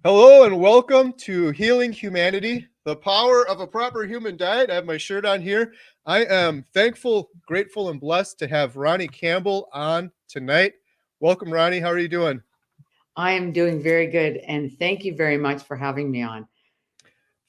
Hello and welcome to Healing Humanity, the power of a proper human diet. I have my shirt on here. I am thankful, grateful, and blessed to have Ronnie Campbell on tonight. Welcome, Ronnie. How are you doing? I am doing very good, and thank you very much for having me on.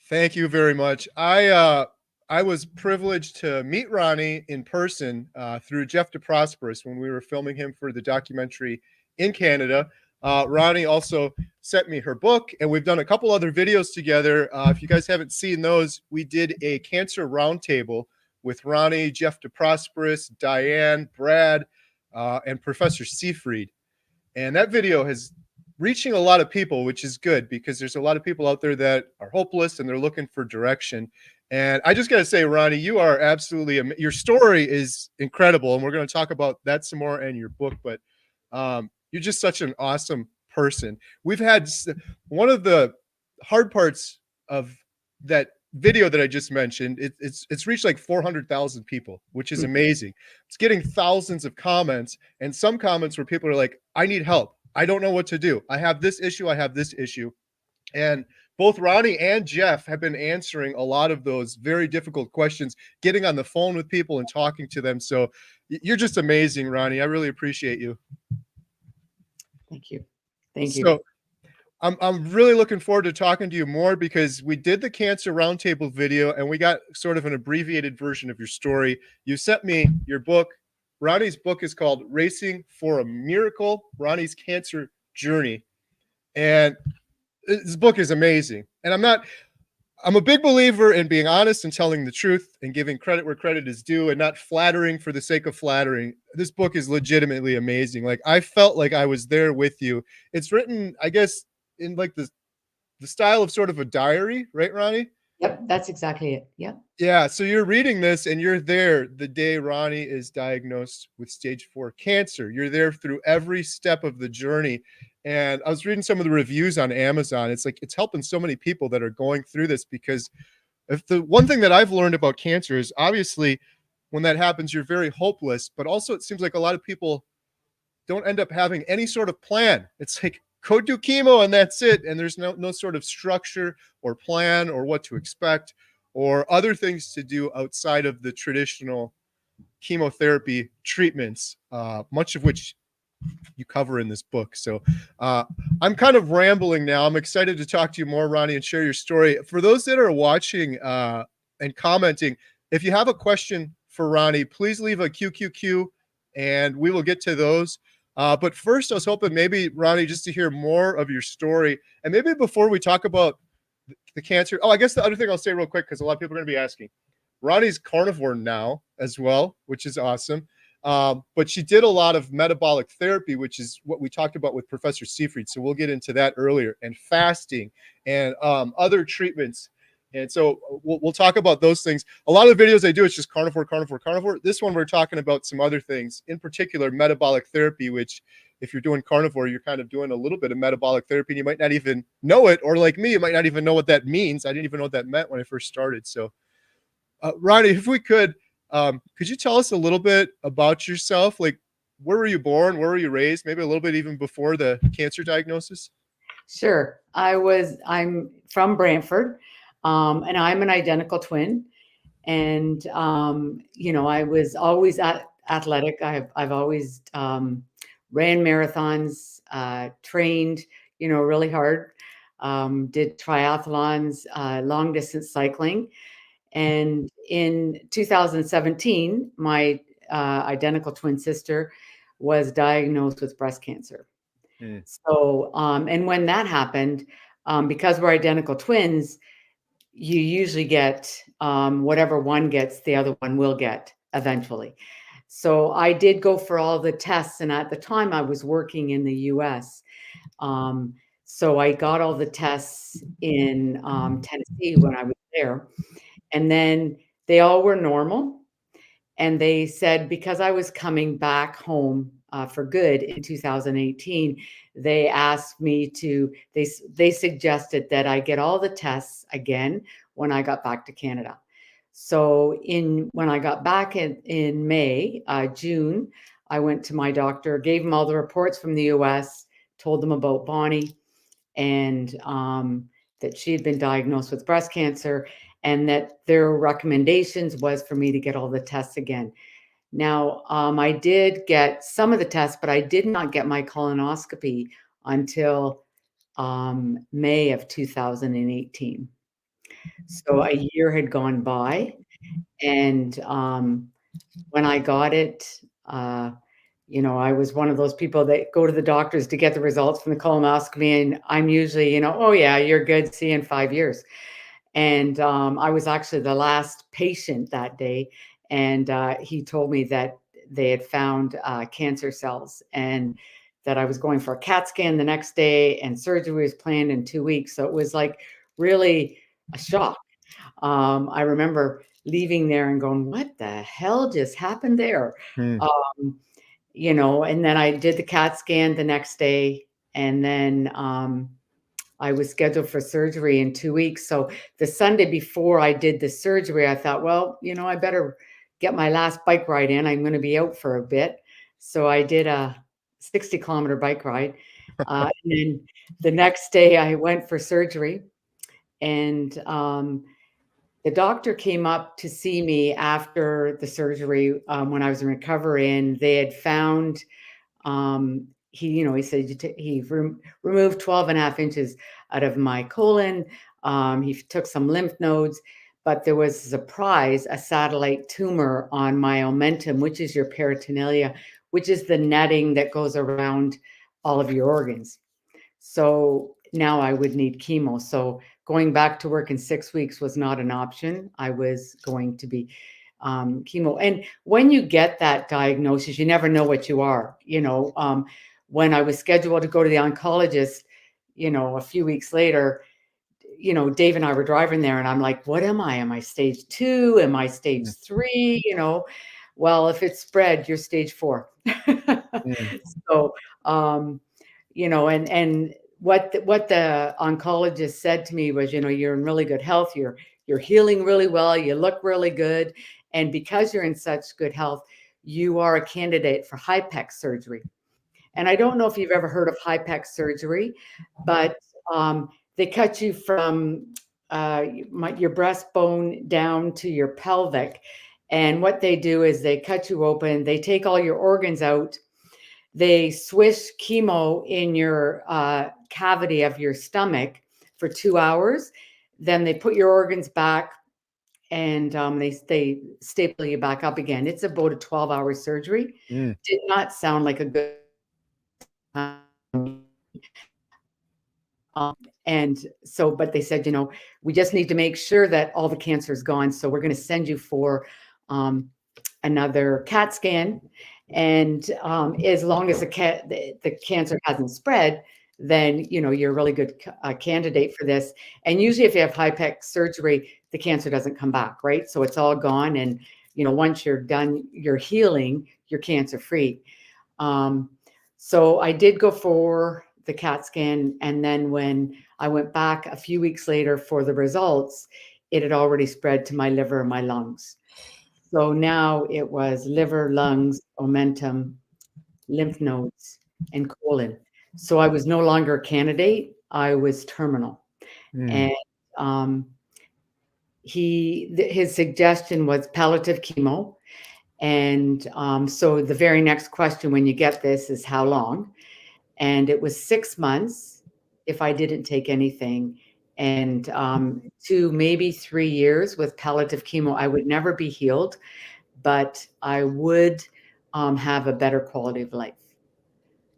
Thank you very much. I was privileged to meet Ronnie in person through Jeff DeProsperous when we were filming him for the documentary in Canada. Ronnie also sent me her book, and we've done a couple other videos together. If you guys haven't seen those, we did a cancer roundtable with Ronnie, Jeff DeProsperous, Diane, Brad, and Professor Seafried. And that video has reaching a lot of people, which is good because there's a lot of people out there that are hopeless and they're looking for direction. And I just got to say, Ronnie, you are absolutely, your story is incredible. And we're going to talk about that some more in your book, but you're just such an awesome person. We've had one of the hard parts of that video that I just mentioned. It's reached like 400,000 people, which is amazing. It's getting thousands of comments, and some comments where people are like, I need help. I don't know what to do. I have this issue. I have this issue. And both Ronnie and Jeff have been answering a lot of those very difficult questions, getting on the phone with people and talking to them. So you're just amazing, Ronnie. I really appreciate you. Thank you. Thank you. So I'm really looking forward to talking to you more because we did the cancer roundtable video and we got sort of an abbreviated version of your story. You sent me your book. Ronnie's book is called Racing for a Miracle, Ronnie's Cancer Journey. And this book is amazing. And I'm a big believer in being honest and telling the truth and giving credit where credit is due and not flattering for the sake of flattering. This book is legitimately amazing. Like I felt like I was there with you. It's written, I guess, in like the style of sort of a diary, right, Ronnie? Yep, that's exactly it. Yep. Yeah. So you're reading this and you're there the day Ronnie is diagnosed with stage 4 cancer. You're there through every step of the journey. And I was reading some of the reviews on Amazon. It's like it's helping so many people that are going through this because if the one thing that I've learned about cancer is obviously when that happens, you're very hopeless, but also it seems like a lot of people don't end up having any sort of plan. It's like go do chemo and that's it. And there's no sort of structure or plan or what to expect or other things to do outside of the traditional chemotherapy treatments, much of which you cover in this book. So I'm kind of rambling now. I'm excited to talk to you more, Ronnie, and share your story. For those that are watching and commenting, if you have a question for Ronnie, please leave a QQQ and we will get to those. But first, I was hoping maybe, Ronnie, just to hear more of your story. And maybe before we talk about the cancer. Oh, I guess the other thing I'll say real quick, because a lot of people are going to be asking. Ronnie's carnivore now as well, which is awesome. But she did a lot of metabolic therapy, which is what we talked about with Professor Seafried. So we'll get into that earlier, and fasting and other treatments. And so we'll talk about those things. A lot of the videos I do, it's just carnivore, carnivore, carnivore. This one, we're talking about some other things, in particular, metabolic therapy, which if you're doing carnivore, you're kind of doing a little bit of metabolic therapy and you might not even know it. Or like me, you might not even know what that means. I didn't even know what that meant when I first started. So Ronnie, if we could you tell us a little bit about yourself? Like, where were you born? Where were you raised? Maybe a little bit even before the cancer diagnosis. Sure. I'm from Brantford, and I'm an identical twin. And I was always athletic. I've always ran marathons, trained, really hard. Did triathlons, long distance cycling. And in 2017, my identical twin sister was diagnosed with breast cancer. So, and when that happened, because we're identical twins, you usually get whatever one gets, the other one will get eventually. So I did go for all the tests. And at the time I was working in the US. So I got all the tests in Tennessee when I was there. And then they all were normal. And they said, because I was coming back home for good in 2018, they asked me they suggested that I get all the tests again when I got back to Canada. So when I got back in May, June, I went to my doctor, gave him all the reports from the US, told them about Bonnie. and that she had been diagnosed with breast cancer, and that their recommendations was for me to get all the tests again. Now, I did get some of the tests, but I did not get my colonoscopy until May of 2018. So a year had gone by, and when I got it, I was one of those people that go to the doctors to get the results from the colonoscopy, and I'm usually, oh yeah, you're good, see you in 5 years. And I was actually the last patient that day, and he told me that they had found cancer cells, and that I was going for a CAT scan the next day, and surgery was planned in 2 weeks. So it was like really a shock. I remember leaving there and going, "What the hell just happened there?" Mm. Um, and then I did the CAT scan the next day, and then I was scheduled for surgery in 2 weeks. So the Sunday before I did the surgery, I thought, well, I better get my last bike ride in. I'm going to be out for a bit. So I did a 60-kilometer bike ride. And then the next day I went for surgery, and the doctor came up to see me after the surgery when I was in recovery, and they had found he said he removed 12 and a half inches out of my colon. He took some lymph nodes, but there was a surprise, a satellite tumor on my omentum, which is your peritonelia, which is the netting that goes around all of your organs. So now I would need chemo. So going back to work in 6 weeks was not an option. I was going to be chemo. And when you get that diagnosis, you never know what you are. When I was scheduled to go to the oncologist, a few weeks later, Dave and I were driving there, and I'm like, what am I? Am I stage 2? Am I stage 3? Well, if it's spread, you're stage 4. So, and what the oncologist said to me was, you're in really good health. You're healing really well. You look really good. And because you're in such good health, you are a candidate for HIPEC surgery. And I don't know if you've ever heard of HIPEC surgery, but they cut you from your breastbone down to your pelvic. And what they do is they cut you open, they take all your organs out, they swish chemo in your cavity of your stomach for 2 hours. Then they put your organs back, and they staple you back up again. It's about a 12-hour surgery. Did not sound like a good and so, but they said, we just need to make sure that all the cancer is gone. So we're going to send you for another CAT scan. And as long as the cancer hasn't spread, then, you're a really good candidate for this. And usually if you have HIPEC surgery, the cancer doesn't come back, right? So it's all gone. And, once you're done, you're healing, you're cancer free. So I did go for the CAT scan. And then when I went back a few weeks later for the results, it had already spread to my liver and my lungs. So now it was liver, lungs, omentum, lymph nodes, and colon. So I was no longer a candidate. I was terminal. And his suggestion was palliative chemo. And so the very next question when you get this is how long? And it was 6 months if I didn't take anything, and 2, maybe 3 years with palliative chemo. I would never be healed, but I would have a better quality of life.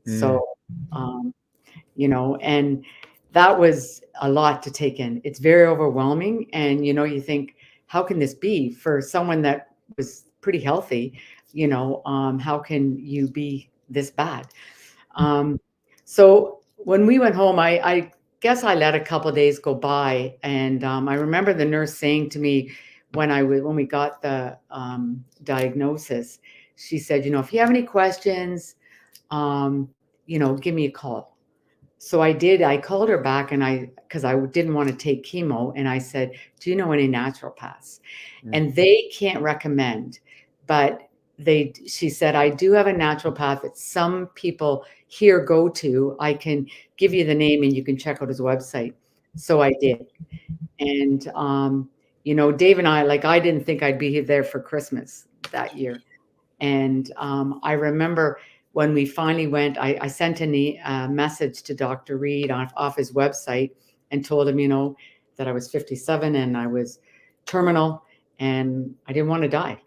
So, and that was a lot to take in. It's very overwhelming. And, you think, how can this be for someone that was pretty healthy? How can you be this bad? So when we went home, I guess I let a couple of days go by, and I remember the nurse saying to me when we got the diagnosis, she said, if you have any questions, give me a call. So I did. I called her back, and because I didn't want to take chemo, and I said, do you know any naturopaths? And they can't recommend, but she said, I do have a naturopath that some people here go to. I can give you the name and you can check out his website. So I did. And, Dave and I, like, I didn't think I'd be there for Christmas that year. And I remember when we finally went, I sent a message to Dr. Reed off his website and told him, that I was 57 and I was terminal and I didn't want to die.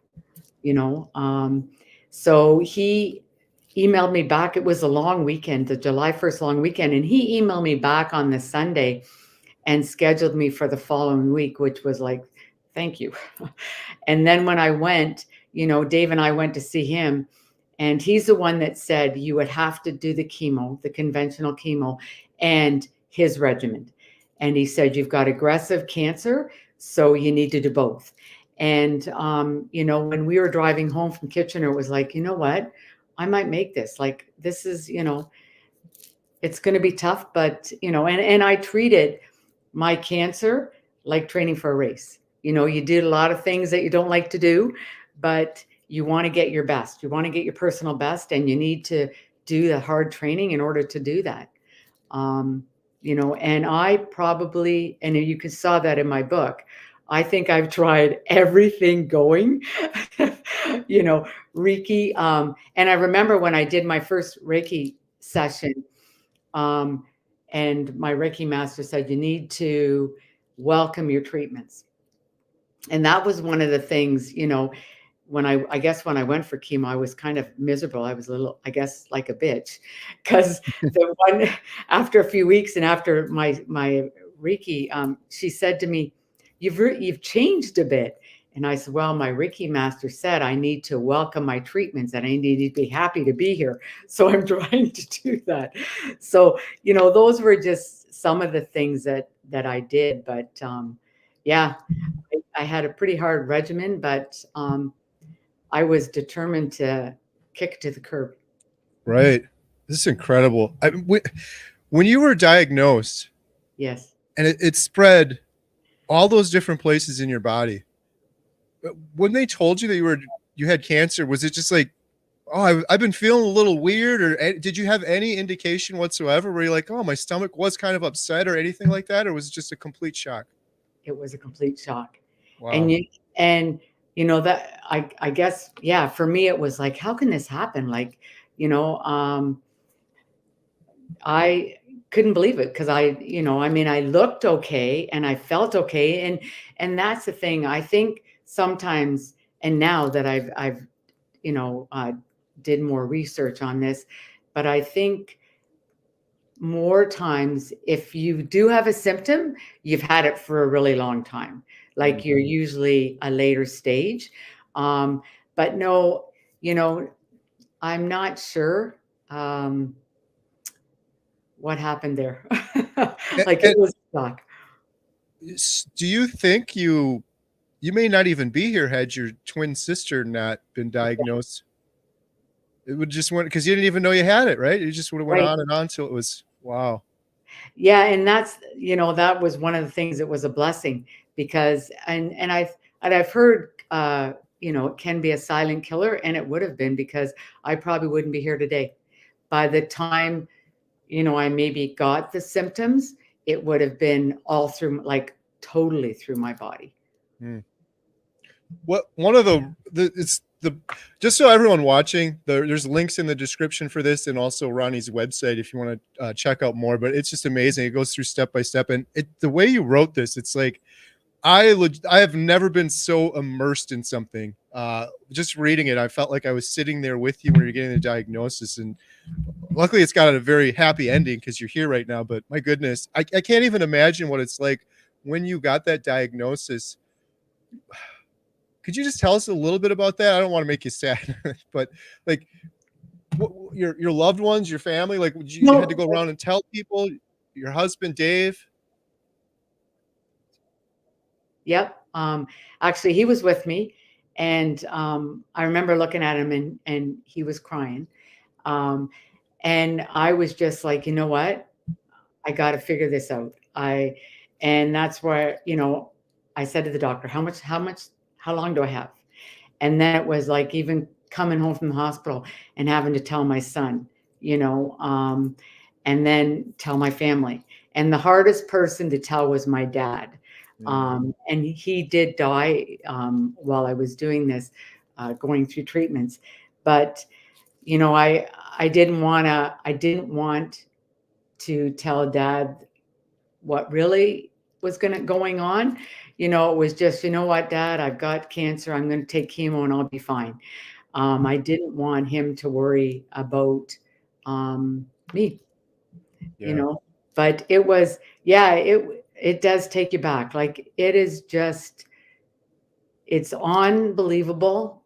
So he emailed me back. It was a long weekend, the July 1st long weekend. And he emailed me back on the Sunday and scheduled me for the following week, which was like, thank you. And then when I went, Dave and I went to see him, and he's the one that said you would have to do the chemo, the conventional chemo, and his regimen. And he said, you've got aggressive cancer, so you need to do both. And, when we were driving home from Kitchener, it was like, you know what? I might make this. Like, this is, it's going to be tough, but, and I treated my cancer like training for a race. You did a lot of things that you don't like to do, but you want to get your best. You want to get your personal best, and you need to do the hard training in order to do that. And I probably, and you saw that in my book, I think I've tried everything going, Reiki. And I remember when I did my first Reiki session, and my Reiki master said, you need to welcome your treatments. And that was one of the things, when I went for chemo, I was kind of miserable. I was a little, I guess, like a bitch, because after a few weeks and after my Reiki, she said to me, you've changed a bit. And I said, well, my Reiki master said I need to welcome my treatments and I need to be happy to be here. So I'm trying to do that. So, those were just some of the things that I did. But yeah, I had a pretty hard regimen, but I was determined to kick it to the curb. Right. This is incredible. When you were diagnosed, yes, and it spread all those different places in your body, when they told you that you had cancer, was it just like, oh, I've been feeling a little weird, or did you have any indication whatsoever where you're like, oh, my stomach was kind of upset or anything like that, or was it just a complete shock? It was a complete shock. Wow. And that I guess, yeah, for me, it was like, how can this happen? Like, I couldn't believe it because I looked okay and I felt okay. And that's the thing. I think sometimes, and now that I've did more research on this, but I think more times if you do have a symptom, you've had it for a really long time. Like you're usually a later stage. But no, I'm not sure what happened there. Like it was a shock. Do you think you may not even be here had your twin sister not been diagnosed? It would just went because you didn't even know you had it, right? You just would have went on and on till it was wow. Yeah, and that's that was one of the things that was a blessing because and I've heard it can be a silent killer, and it would have been because I probably wouldn't be here today. By the time I maybe got the symptoms, it would have been all through, like totally through my body. What one of it's the just so everyone watching, there's links in the description for this and also Ronnie's website if you want to check out more, but it's just amazing. It goes through step by step, and the way you wrote this, it's like I have never been so immersed in something. Just reading it, I felt like I was sitting there with you when you're getting the diagnosis, and luckily it's got a very happy ending because you're here right now. But my goodness, I can't even imagine what it's like when you got that diagnosis. Could you just tell us a little bit about that? I don't want to make you sad, but like your loved ones, your family, like you had to go around and tell people, your husband, Dave? Yep. Actually, he was with me, and I remember looking at him, and he was crying, and I was just like, you know what, I got to figure this out. And that's where I said to the doctor, how long do I have? And then it was like even coming home from the hospital and having to tell my son, and then tell my family. And the hardest person to tell was my dad. And he did die while I was doing this, going through treatments. But I didn't want to tell Dad what really was going on. It was just, you know what, Dad, I've got cancer. I'm going to take chemo and I'll be fine. I didn't want him to worry about me, but it was, yeah, it does take you back. Like, it is just, it's unbelievable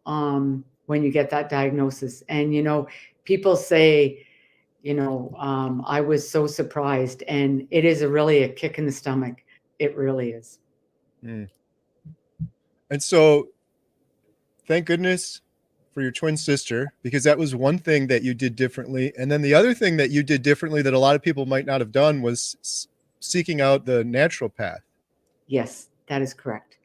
when you get that diagnosis. And, people say, I was so surprised, and it is really a kick in the stomach. It really is. And so thank goodness for your twin sister, because that was one thing that you did differently. And then the other thing that you did differently that a lot of people might not have done was seeking out the natural path. Yes, that is correct.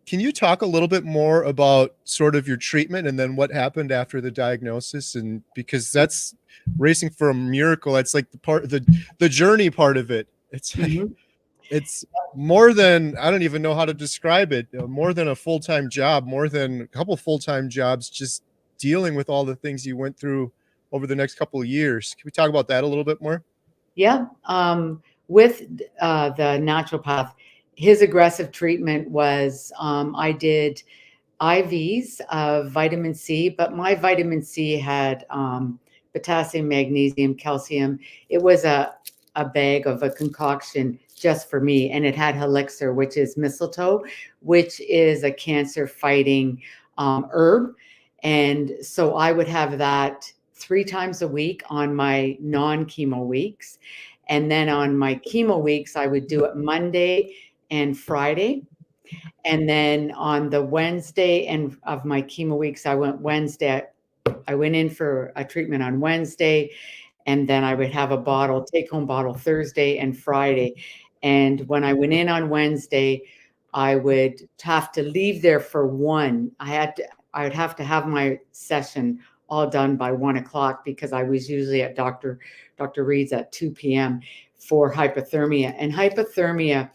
Can you talk a little bit more about sort of your treatment and then what happened after the diagnosis? And because that's racing for a miracle, it's like the journey part of it. It's like, it's more than, I don't even know how to describe it, more than a full-time job, more than a couple full-time jobs, just dealing with all the things you went through over the next couple of years. Can we talk about that a little bit more? Yeah. With the naturopath, his aggressive treatment was, I did IVs of vitamin C, but my vitamin C had potassium, magnesium, calcium. It was a bag of a concoction just for me, and it had elixir, which is mistletoe, which is a cancer-fighting herb. And so I would have that 3 times a week on my non-chemo weeks. And then on my chemo weeks, I would do it Monday and Friday. And then on the Wednesday and of my chemo weeks, I went in for a treatment on Wednesday, and then I would have a take-home bottle Thursday and Friday. And when I went in on Wednesday, I would have to leave there for 1. I would have to have my session all done by 1:00 because I was usually at Dr. Reed's at 2 p.m. for hypothermia. And hypothermia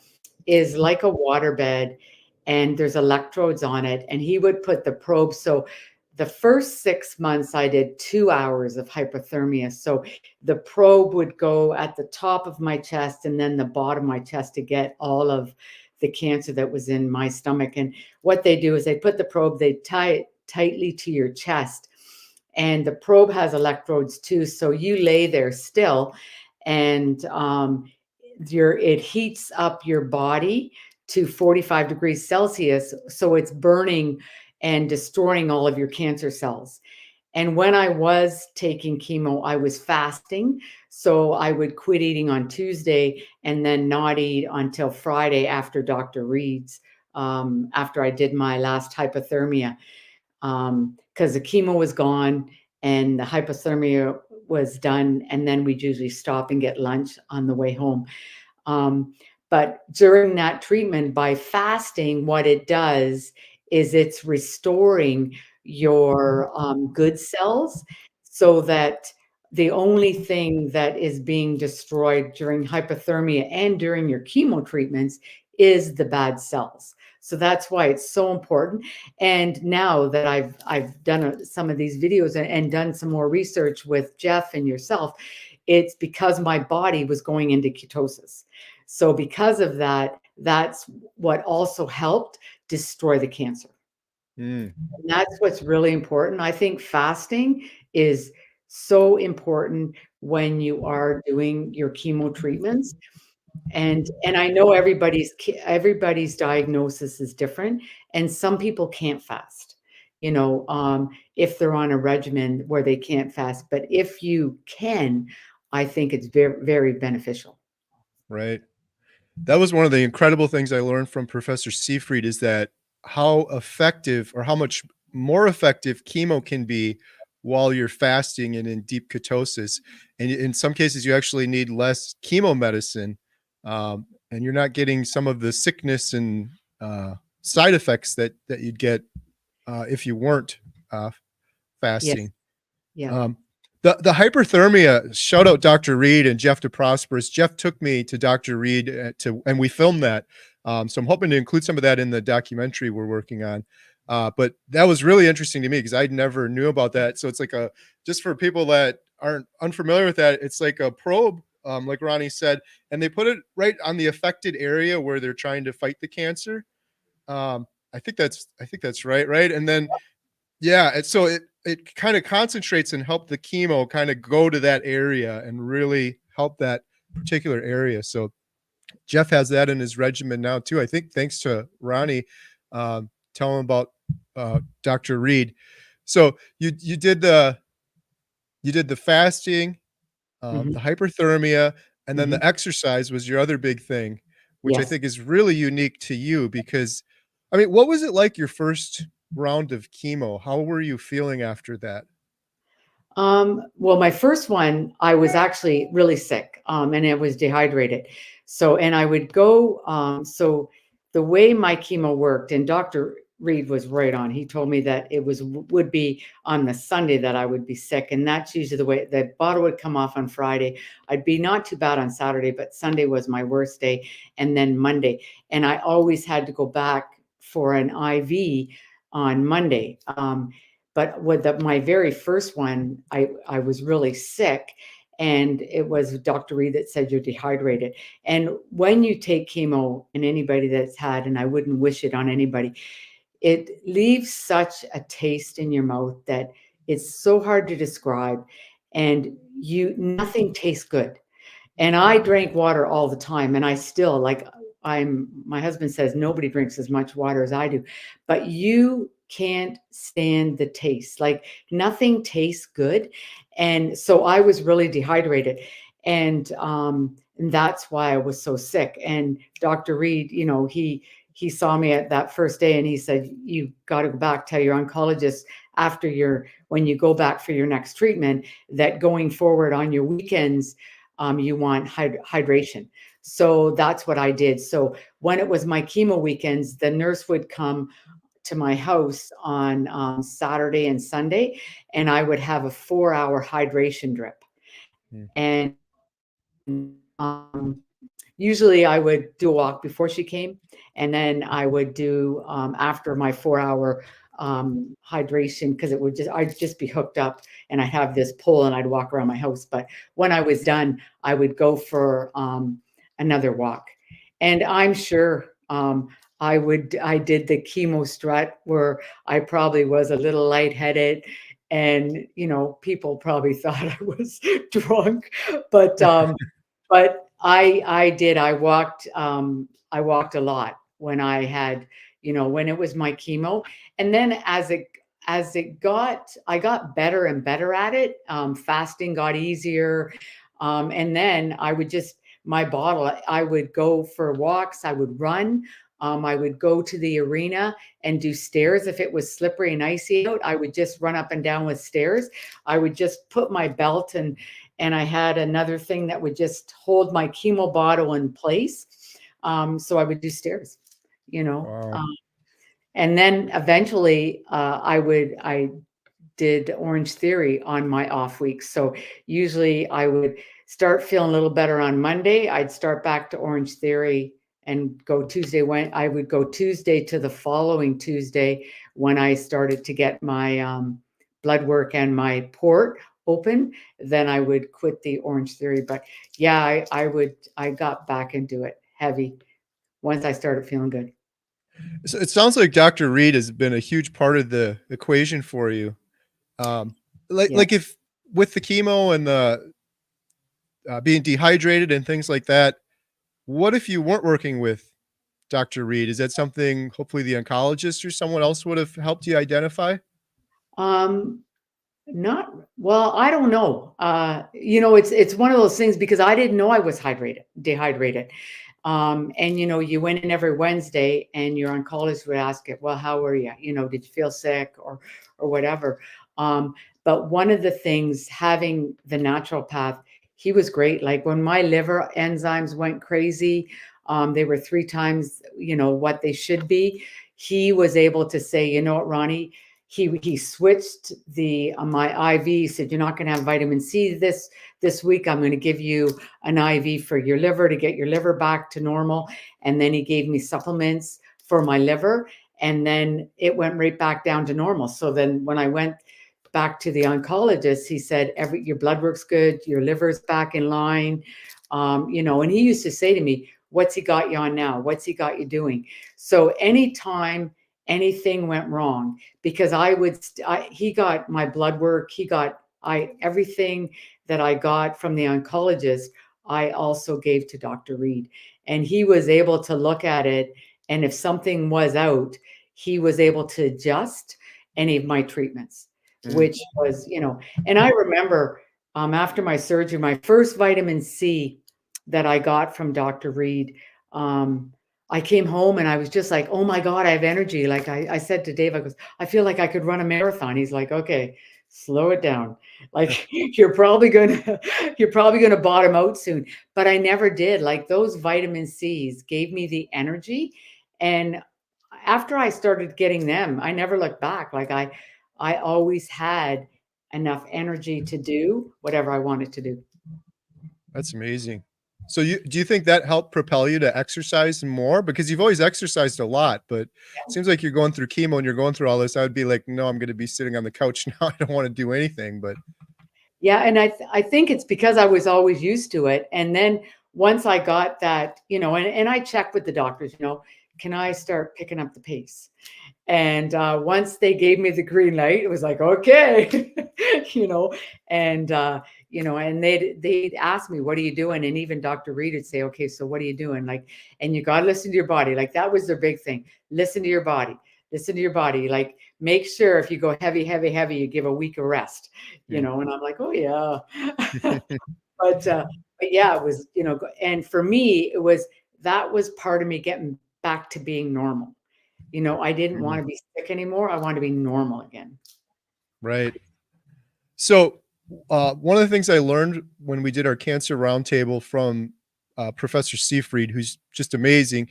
is like a waterbed, and there's electrodes on it, and he would put the probe. So the first 6 months I did 2 hours of hypothermia. So the probe would go at the top of my chest and then the bottom of my chest to get all of the cancer that was in my stomach. And what they do is they put the probe, they tie it tightly to your chest, and the probe has electrodes too. So you lay there still, and it heats up your body to 45 degrees Celsius. So it's burning and destroying all of your cancer cells. And when I was taking chemo, I was fasting. So I would quit eating on Tuesday and then not eat until Friday after Dr. Reed's, after I did my last hypothermia, because the chemo was gone and the hypothermia was done. And then we'd usually stop and get lunch on the way home. But during that treatment, by fasting, what it does is it's restoring your good cells, so that the only thing that is being destroyed during hypothermia and during your chemo treatments is the bad cells. So that's why it's so important. And now that I've done some of these videos and done some more research with Jeff and yourself, it's because my body was going into ketosis. So because of that, that's what also helped destroy the cancer. And that's what's really important. I think fasting is so important when you are doing your chemo treatments. And I know everybody's diagnosis is different, and some people can't fast, if they're on a regimen where they can't fast. But if you can, I think it's very, very beneficial. Right. That was one of the incredible things I learned from Professor Seifried, is that how effective, or how much more effective, chemo can be while you're fasting and in deep ketosis. And in some cases, you actually need less chemo medicine, and you're not getting some of the sickness and side effects that you'd get if you weren't Yes. fasting. Yeah. The hyperthermia, shout out Dr. Reed and Jeff DeProsperous. Jeff took me to Dr. Reed and we filmed that. So I'm hoping to include some of that in the documentary we're working on. But that was really interesting to me because I never knew about that. So it's like just for people that aren't unfamiliar with that, it's like a probe, like Ronnie said, and they put it right on the affected area where they're trying to fight the cancer. I think that's right. Right. And then, yeah, so it kind of concentrates and help the chemo kind of go to that area and really help that particular area. So Jeff has that in his regimen now too. I think thanks to Ronnie telling about Dr. Reed. So you did the fasting, Hmm. the hyperthermia, and then Hmm. the exercise was your other big thing, which I Yes. think is really unique to you because, I mean, what was it like your first round of chemo? How were you feeling after that? Well, my first one, I was actually really sick, and I was dehydrated. So, and I would go, so the way my chemo worked, and Dr. Reed was right on. He told me that it would be on the Sunday that I would be sick, and that's usually the way the bottle would come off on Friday. I'd be not too bad on Saturday, but Sunday was my worst day, and then Monday, and I always had to go back for an IV on Monday. But with my very first one, I was really sick, and it was Dr. Reed that said you're dehydrated. And when you take chemo, and anybody that's had, and I wouldn't wish it on anybody, it leaves such a taste in your mouth that it's so hard to describe, and you nothing tastes good. And I drank water all the time, and I still like my husband says nobody drinks as much water as I do, but you can't stand the taste. Like nothing tastes good. And so I was really dehydrated. And that's why I was so sick. And Dr. Reed, he saw me at that first day and he said, you got to go back, tell your oncologist after when you go back for your next treatment, that going forward on your weekends, you want hydration. So that's what I did. So when it was my chemo weekends, the nurse would come to my house on Saturday and Sunday, and I would have a 4-hour hydration drip. Mm. And um, usually I would do a walk before she came, and then I would do after my 4-hour hydration, because I'd just be hooked up and I'd have this pole and I'd walk around my house. But when I was done, I would go for another walk. And I'm sure I did the chemo strut where I probably was a little lightheaded, and people probably thought I was drunk, but I did. I walked a lot when I had, when it was my chemo. And then I got better and better at it. Fasting got easier. And then my bottle, I would go for walks, I would run. I would go to the arena and do stairs. If it was slippery and icy out, I would just run up and down with stairs. I would just put my belt and I had another thing that would just hold my chemo bottle in place. So I would do stairs, you know. Wow. And then eventually I did Orange Theory on my off weeks. So usually I would start feeling a little better on Monday. I'd start back to Orange Theory and go Tuesday. When I would go Tuesday to the following Tuesday when I started to get my blood work and my port open, then I would quit the Orange Theory. But yeah, I got back into it heavy once I started feeling good. So it sounds like Dr. Reed has been a huge part of the equation for you. Um, Yeah. like if with the chemo and the being dehydrated and things like that, what if you weren't working with Dr. Reed? Is that something hopefully the oncologist or someone else would have helped you identify? Um, Not well, I don't know. It's one of those things because I didn't know I was dehydrated. And you went in every Wednesday and your oncologist would ask it, well, how were you? Did you feel sick or whatever? But one of the things, having the naturopath, he was great. Like when my liver enzymes went crazy, they were 3 times, what they should be. He was able to say, you know what, Ronnie? he switched the my IV. Said, you're not going to have vitamin C this week. I'm going to give you an IV for your liver to get your liver back to normal. And then he gave me supplements for my liver, and then it went right back down to normal. So then when I went back to the oncologist, he said, your blood work's good, your liver's back in line. And he used to say to me, what's he got you on now? What's he got you doing? So anytime anything went wrong, because he got my blood work, everything that I got from the oncologist, I also gave to Dr. Reed. And he was able to look at it. And if something was out, he was able to adjust any of my treatments, which was, and I remember after my surgery, my first vitamin C that I got from Dr. Reed, I came home and I was just like, oh my God, I have energy. Like I said to Dave, I feel like I could run a marathon. He's like, okay, slow it down. Like you're probably gonna bottom out soon. But I never did. Like those vitamin C's gave me the energy. And after I started getting them, I never looked back. Like I always had enough energy to do whatever I wanted to do. That's amazing. So do you think that helped propel you to exercise more? Because you've always exercised a lot, but it seems like you're going through chemo and you're going through all this. I would be like, no, I'm going to be sitting on the couch now. I don't want to do anything, but. Yeah. And I think it's because I was always used to it. And then once I got that, and I checked with the doctors, can I start picking up the pace? And once they gave me the green light, it was like, okay, and and they'd ask me, what are you doing? And even Dr. Reed would say, okay, so what are you doing? Like, and you got to listen to your body. Like that was their big thing. Listen to your body. Listen to your body. Like, make sure if you go heavy, you give a week of rest, and I'm like, oh yeah. But yeah, it was, and for me, that was part of me getting back to being normal. I didn't want to be sick anymore. I wanted to be normal again. Right. So one of the things I learned when we did our cancer roundtable from Professor Seyfried, who's just amazing,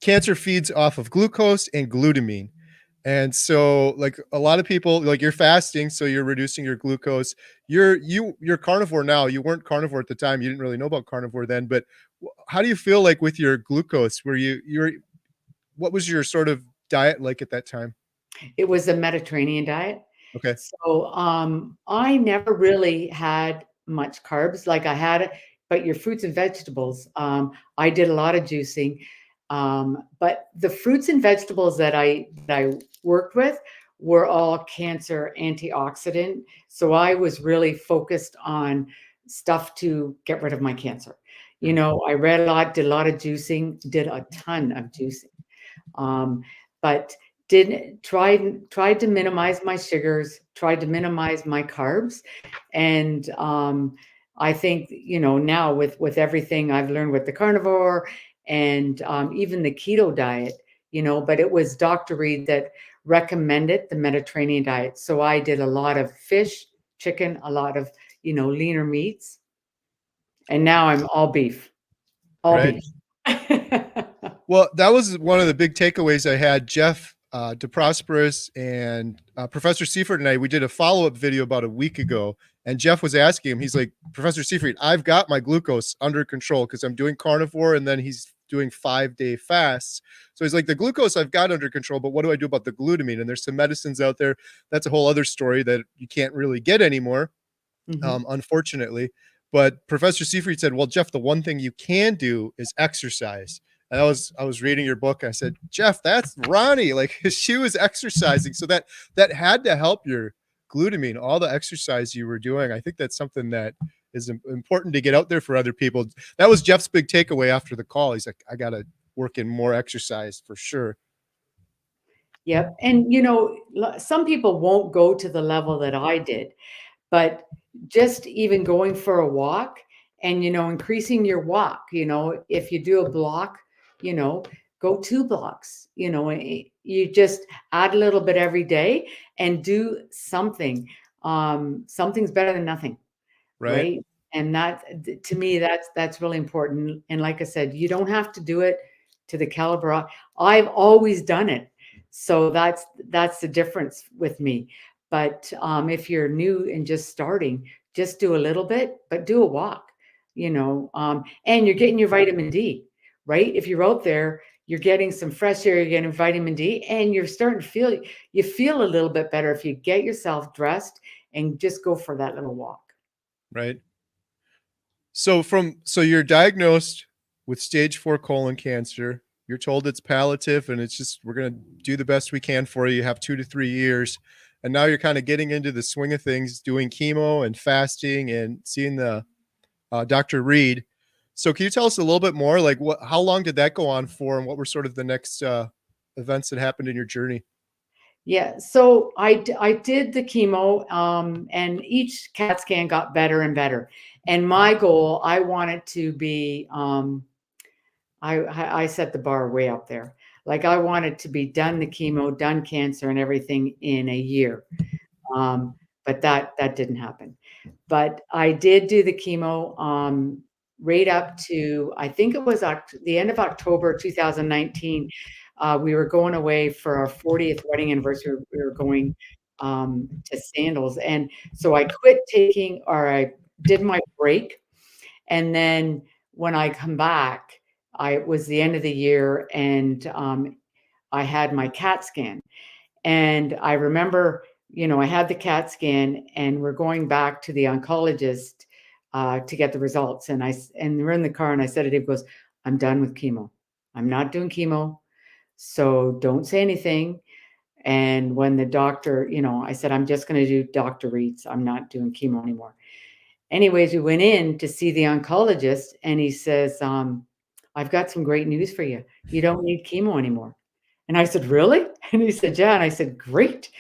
cancer feeds off of glucose and glutamine. And so like a lot of people, like you're fasting, so you're reducing your glucose. You're carnivore now. You weren't carnivore at the time. You didn't really know about carnivore then, but how do you feel like with your glucose? What was your sort of diet like at that time? It was a Mediterranean diet. Okay. So I never really had much carbs. Like I had it, but your fruits and vegetables. I did a lot of juicing. But the fruits and vegetables that I worked with were all cancer antioxidant. So I was really focused on stuff to get rid of my cancer. I read a lot, did a lot of juicing, did a ton of juicing. But tried to minimize my sugars, tried to minimize my carbs. And I think, now with everything I've learned with the carnivore and even the keto diet, but it was Dr. Reed that recommended the Mediterranean diet. So I did a lot of fish, chicken, a lot of, leaner meats. And now I'm all beef. All right. beef. Well, that was one of the big takeaways I had. Jeff DeProsperous and Professor Seifert and we did a follow-up video about a week ago, and Jeff was asking him, he's like, Professor Seifert, I've got my glucose under control because I'm doing carnivore, and then he's doing 5-day fasts. So he's like, the glucose I've got under control, but what do I do about the glutamine? And there's some medicines out there. That's a whole other story that you can't really get anymore, unfortunately. But Professor Seifert said, well, Jeff, the one thing you can do is exercise. And I was reading your book. I said, Jeff, that's Ronnie. Like she was exercising. So that had to help your glutamine, all the exercise you were doing. I think that's something that is important to get out there for other people. That was Jeff's big takeaway after the call. He's like, I got to work in more exercise for sure. Yep. And, some people won't go to the level that I did, but just even going for a walk and, increasing your walk, if you do a block, go 2 blocks, you just add a little bit every day and do something. Something's better than nothing. Right. And that, to me, that's really important. And like I said, you don't have to do it to the caliber. I've always done it. So that's the difference with me. But if you're new and just starting, just do a little bit, but do a walk, and you're getting your vitamin D, right? If you're out there, you're getting some fresh air, you're getting vitamin D, and you're starting to feel a little bit better if you get yourself dressed and just go for that little walk. Right. So you're diagnosed with stage 4 colon cancer. You're told it's palliative and it's just we're gonna do the best we can for you. You have 2 to 3 years. And now you're kind of getting into the swing of things, doing chemo and fasting and seeing the Dr. Reed. So can you tell us a little bit more? Like how long did that go on for, and what were sort of the next events that happened in your journey? Yeah, so I did the chemo, and each CAT scan got better and better. And my goal, I wanted to be, I set the bar way up there. Like I wanted to be done the chemo, done cancer, and everything in a year. Um, but that didn't happen. But I did do the chemo, right up to, I think it was the end of October 2019. We were going away for our 40th wedding anniversary. We were going to Sandals, and so I quit taking, or I did my break, and then when I come back, it was the end of the year, and I had my CAT scan. And I remember, I had the CAT scan, and we're going back to the oncologist to get the results. And we're in the car, and I said to Dave, he goes, "I'm done with chemo. I'm not doing chemo, so don't say anything." And when the doctor, I said, "I'm just going to do Dr. Reed's. I'm not doing chemo anymore." Anyways, we went in to see the oncologist, and he says, "I've got some great news for you. You don't need chemo anymore." And I said, "Really?" And he said, "Yeah." And I said, "Great."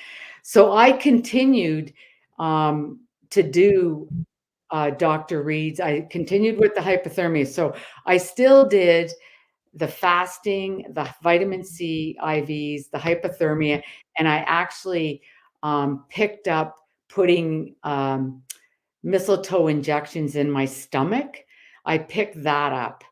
So I continued to do Dr. Reed's. I continued with the hypothermia. So I still did the fasting, the vitamin C IVs, the hypothermia, and I actually picked up putting mistletoe injections in my stomach. I picked that up.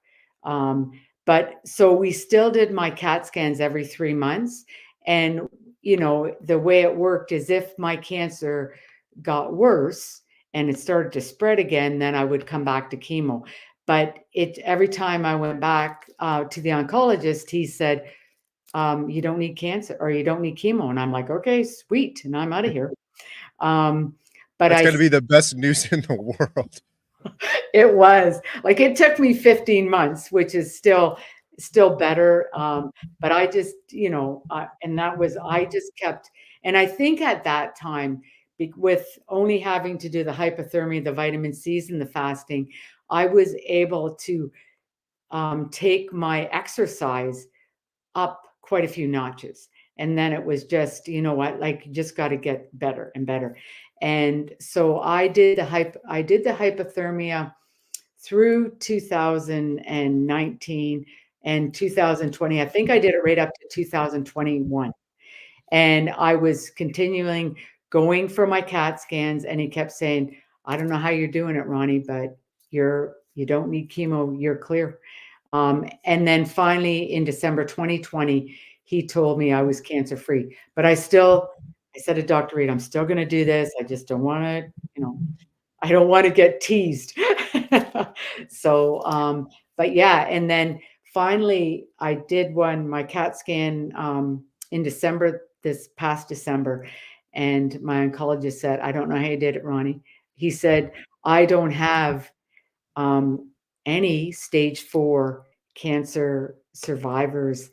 Um, but so we still did my CAT scans every 3 months. And, the way it worked is if my cancer got worse and it started to spread again, then I would come back to chemo. But every time I went back to the oncologist, he said, "You don't need cancer, or you don't need chemo." And I'm like, "Okay, sweet." And I'm out of here. Um, but That's I gotta be the best news in the world. It was. Like, it took me 15 months, which is still better, but I just, and that was I just kept, and I think at that time, with only having to do the hypothermia, the vitamin C's, and the fasting, I was able to, take my exercise up quite a few notches. And then it was just, you know what, like, you just gotta get better and better. And so I did the hypothermia through 2019 and 2020. I think I did it right up to 2021. And I was continuing going for my CAT scans, and he kept saying, "I don't know how you're doing it, Ronnie, but you don't need chemo, you're clear." And then finally in December 2020, he told me I was cancer free. But I said to Dr. Reed, "I'm still going to do this. I just don't want to, I don't want to get teased." So, but yeah, and then finally I did my CAT scan in December, this past December, and my oncologist said, "I don't know how you did it, Ronnie." He said, "I don't have um, any stage 4 cancer survivors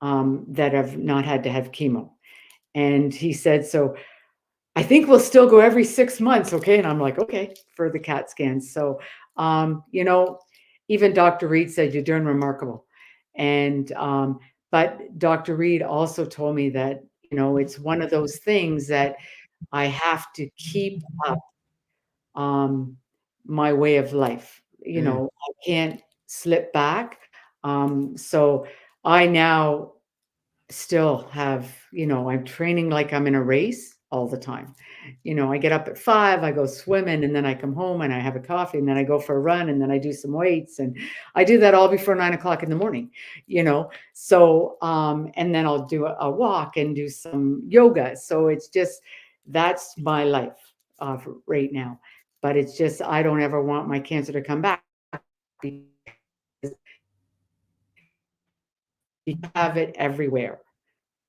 that have not had to have chemo." And he said, "So I think we'll still go every 6 months, okay?" And I'm like, "Okay," for the CAT scans. So, even Dr. Reed said, "You're doing remarkable." And, but Dr. Reed also told me that, it's one of those things that I have to keep up um, my way of life. Mm, I can't slip back. So I now still have, I'm training like I'm in a race. all the time. I get up at 5, I go swimming, and then I come home and I have a coffee, and then I go for a run, and then I do some weights, and I do that all before 9 o'clock in the morning. So and then I'll do a walk and do some yoga. So it's just, that's my life right now. But it's just, I don't ever want my cancer to come back, because you have it everywhere.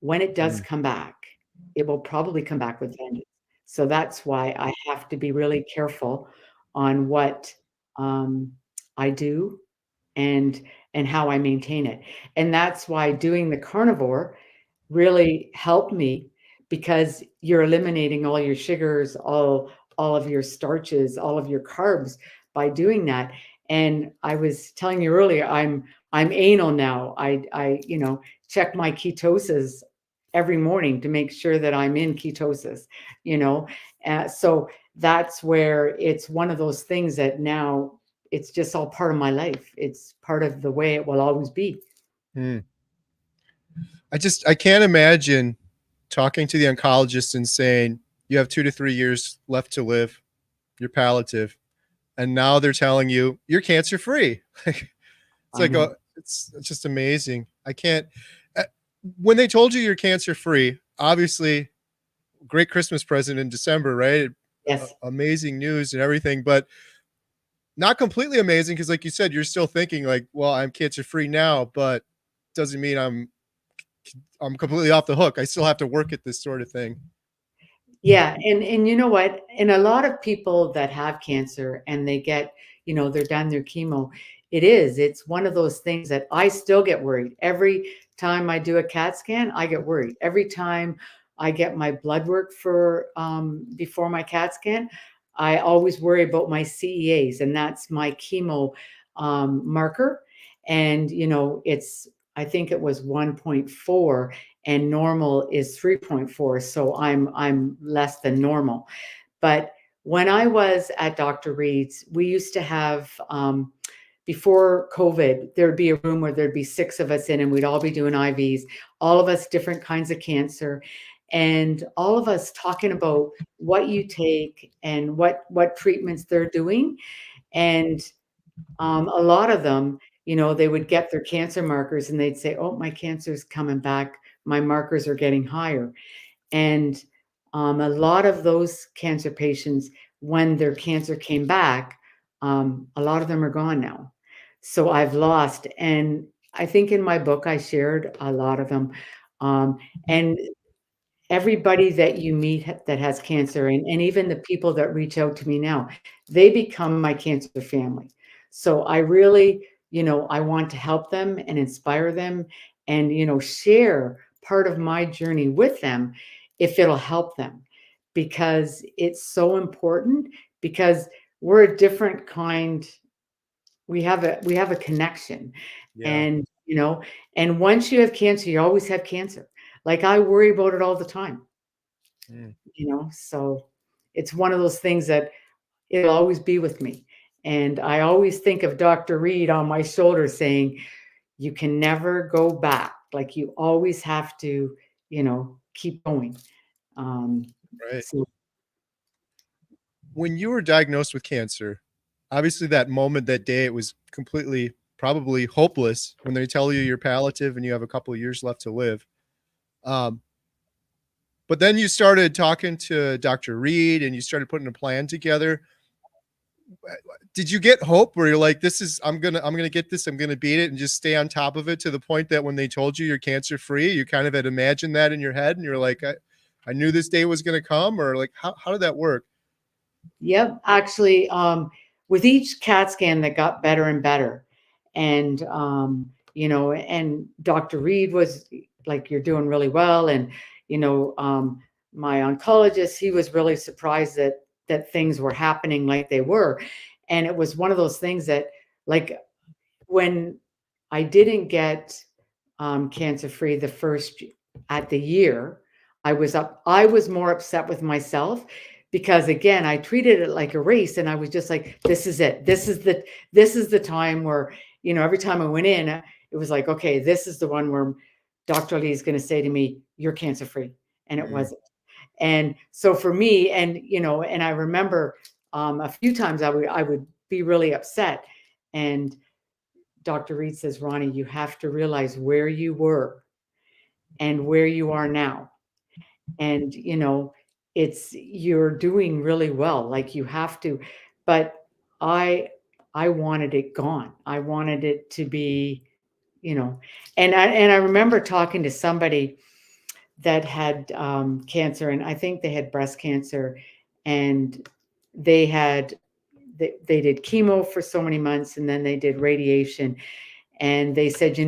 When it does Mm, come back, it will probably come back with vengeance. So that's why I have to be really careful on what um, I do, and how I maintain it. And that's why doing the carnivore really helped me, because you're eliminating all your sugars, all of your starches, all of your carbs by doing that. And I was telling you earlier, I'm anal now. I check my ketosis every morning to make sure that I'm in ketosis, you know. So that's where it's one of those things that now it's just all part of my life. It's part of the way it will always be. mm. I can't imagine talking to the oncologist and saying, "You have 2 to 3 years left to live. You're palliative." And now they're telling you, "You're cancer free." It's I like, know. it's just amazing. I can't uh, when they told you you're cancer free, obviously great Christmas present in December, right? Yes. Amazing news and everything, but not completely amazing because, like you said, you're still thinking like, "Well, I'm cancer free now, but doesn't mean I'm completely off the hook. I still have to work at this sort of thing." Yeah, and you know what? And a lot of people that have cancer and they get, they're done their chemo, it's one of those things that I still get worried. Every time I do a CAT scan, I get worried. Every time I get my blood work for before my CAT scan, I always worry about my CEAs, and that's my chemo marker. And I think it was 1.4, and normal is 3.4, so I'm less than normal. But when I was at Dr. Reed's, we used to have before COVID, there'd be a room where there'd be 6 of us in, and we'd all be doing IVs, all of us different kinds of cancer, and all of us talking about what you take and what treatments they're doing. And a lot of them, they would get their cancer markers and they'd say, "Oh, my cancer's coming back. My markers are getting higher." And a lot of those cancer patients, when their cancer came back, a lot of them are gone now. So I've lost, and I think in my book I shared a lot of them. Um, and everybody that you meet that has cancer, and even the people that reach out to me now, they become my cancer family. So I really, I want to help them and inspire them, and share part of my journey with them if it'll help them, because it's so important, because we're a different kind. We have a connection. Yeah. And and once you have cancer, you always have cancer. Like, I worry about it all the time. Mm. So it's one of those things that it'll always be with me. And I always think of Dr. Reed on my shoulder saying, "You can never go back. Like, you always have to, keep going." Um, Right. so When you were diagnosed with cancer, obviously that moment, that day, it was completely probably hopeless when they tell you you're palliative and you have a couple of years left to live. Um, but then you started talking to Dr. Reed and you started putting a plan together. Did you get hope where you're like, this is, I'm gonna get this, I'm gonna beat it, and just stay on top of it to the point that when they told you you're cancer free, you kind of had imagined that in your head and you're like, I knew this day was gonna come, or like how did that work? yep, actually, with each CAT scan that got better and better, and and Dr. Reed was like, "You're doing really well," and my oncologist, he was really surprised that things were happening like they were, and it was one of those things that, like, when I didn't get cancer free the first at the year, I was more upset with myself, because again, I treated it like a race, and I was just like, "This is it. This is the time where, every time I went in, it was like, okay, this is the one where Dr. Lee is going to say to me, 'You're cancer free,' and it Mm, wasn't. And so for me, and and I remember a few times I would be really upset, and Dr. Reed says, Ronnie, you have to realize where you were and where you are now. And it's you're doing really well. Like you have to, but I I wanted it gone. I wanted it to be, you know, and I remember talking to somebody that had cancer, and I think they had breast cancer, and they had they did chemo for so many months, and then they did radiation, and they said,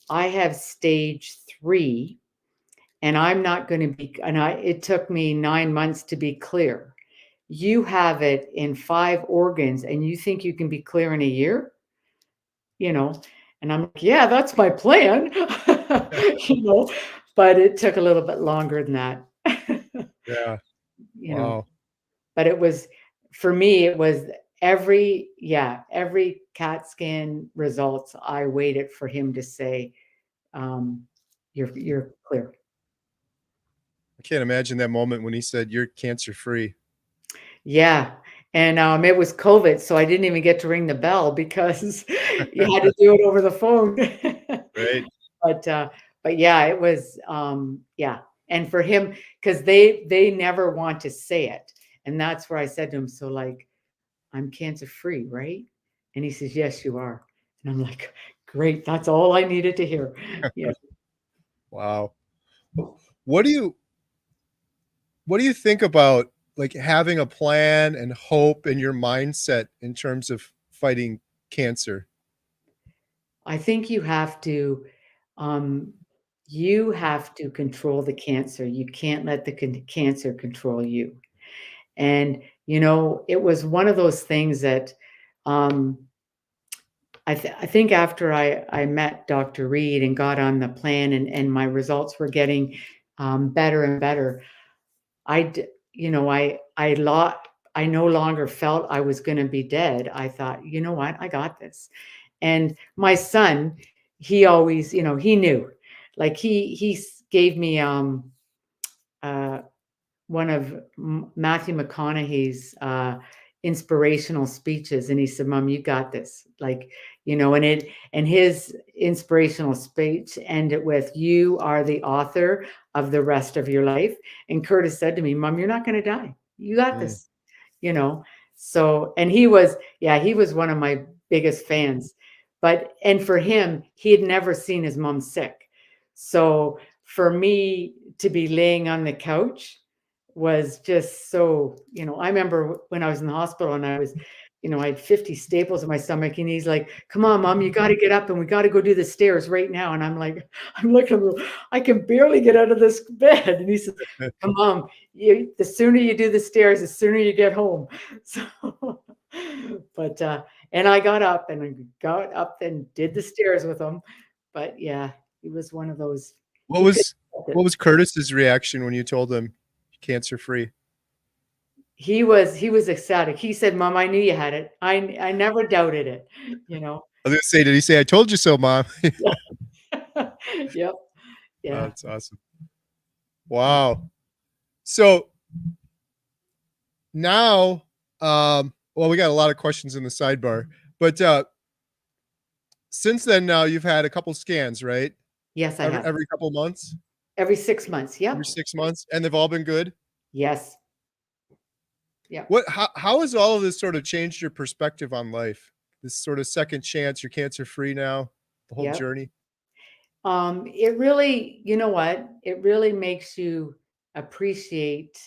I have stage 3, and I'm not going to be, and it took me 9 months to be clear. You have it in 5 organs, and you think you can be clear in a year? You know, and I'm like, yeah, that's my plan. you know, but it took a little bit longer than that. Yeah. you know, Wow. but it was, for me, it was every CAT scan results. I waited for him to say, um, you're clear. I can't imagine that moment when he said you're cancer free. Yeah. And it was COVID, so I didn't even get to ring the bell because you had to do it over the phone. Right. but uh, but yeah, it was yeah. And for him, because they never want to say it, and that's where I said to him, so like, I'm cancer free, right? And he says, yes, you are. And I'm like, great, that's all I needed to hear. Yeah. Wow. What do you what do you think about like having a plan and hope in your mindset in terms of fighting cancer? I think um, you have to control the cancer. You can't let the cancer control you. And it was one of those things that um, I think after I met Dr. Reed and got on the plan, and my results were getting better and better. I d- you know I no longer felt I was going to be dead. I thought, you know what, I got this. And my son, he always, he knew, like gave me uh one of Matthew McConaughey's inspirational speeches, and he said, "Mom, you got this." Like, and his inspirational speech ended with, "You are the author of the rest of your life." And Curtis said to me, "Mom, you're not going to die. You got Mm, this." You know. So, and he was one of my biggest fans. And for him, he had never seen his mom sick. So for me to be laying on the couch was just so, I remember when I was in the hospital, and I had 50 staples in my stomach, and he's like, come on, Mom, you got to get up and we got to go do the stairs right now. And I'm like, I'm looking, I can barely get out of this bed. And he says, come on, the sooner you do the stairs, the sooner you get home. So, but, and I got up and did the stairs with him. But yeah, he was one of those, What he could was what was Curtis's reaction when you told him cancer free? he was ecstatic. He said, Mom, I knew you had it. I never doubted it, you know. I was gonna say, did he say, I told you so, Mom? Yep. Oh, Yeah. that's awesome. Wow. So now, well, we got a lot of questions in the sidebar, but since then, now you've had a couple scans, right? Yes, I have. Every couple months, Every 6 months. every Yep. 6 months, and they've all been good. Yes. Yep. How has all of this sort of changed your perspective on life? This sort of second chance, you're cancer free now, the whole Yep. journey. It really, you know what? It really makes you appreciate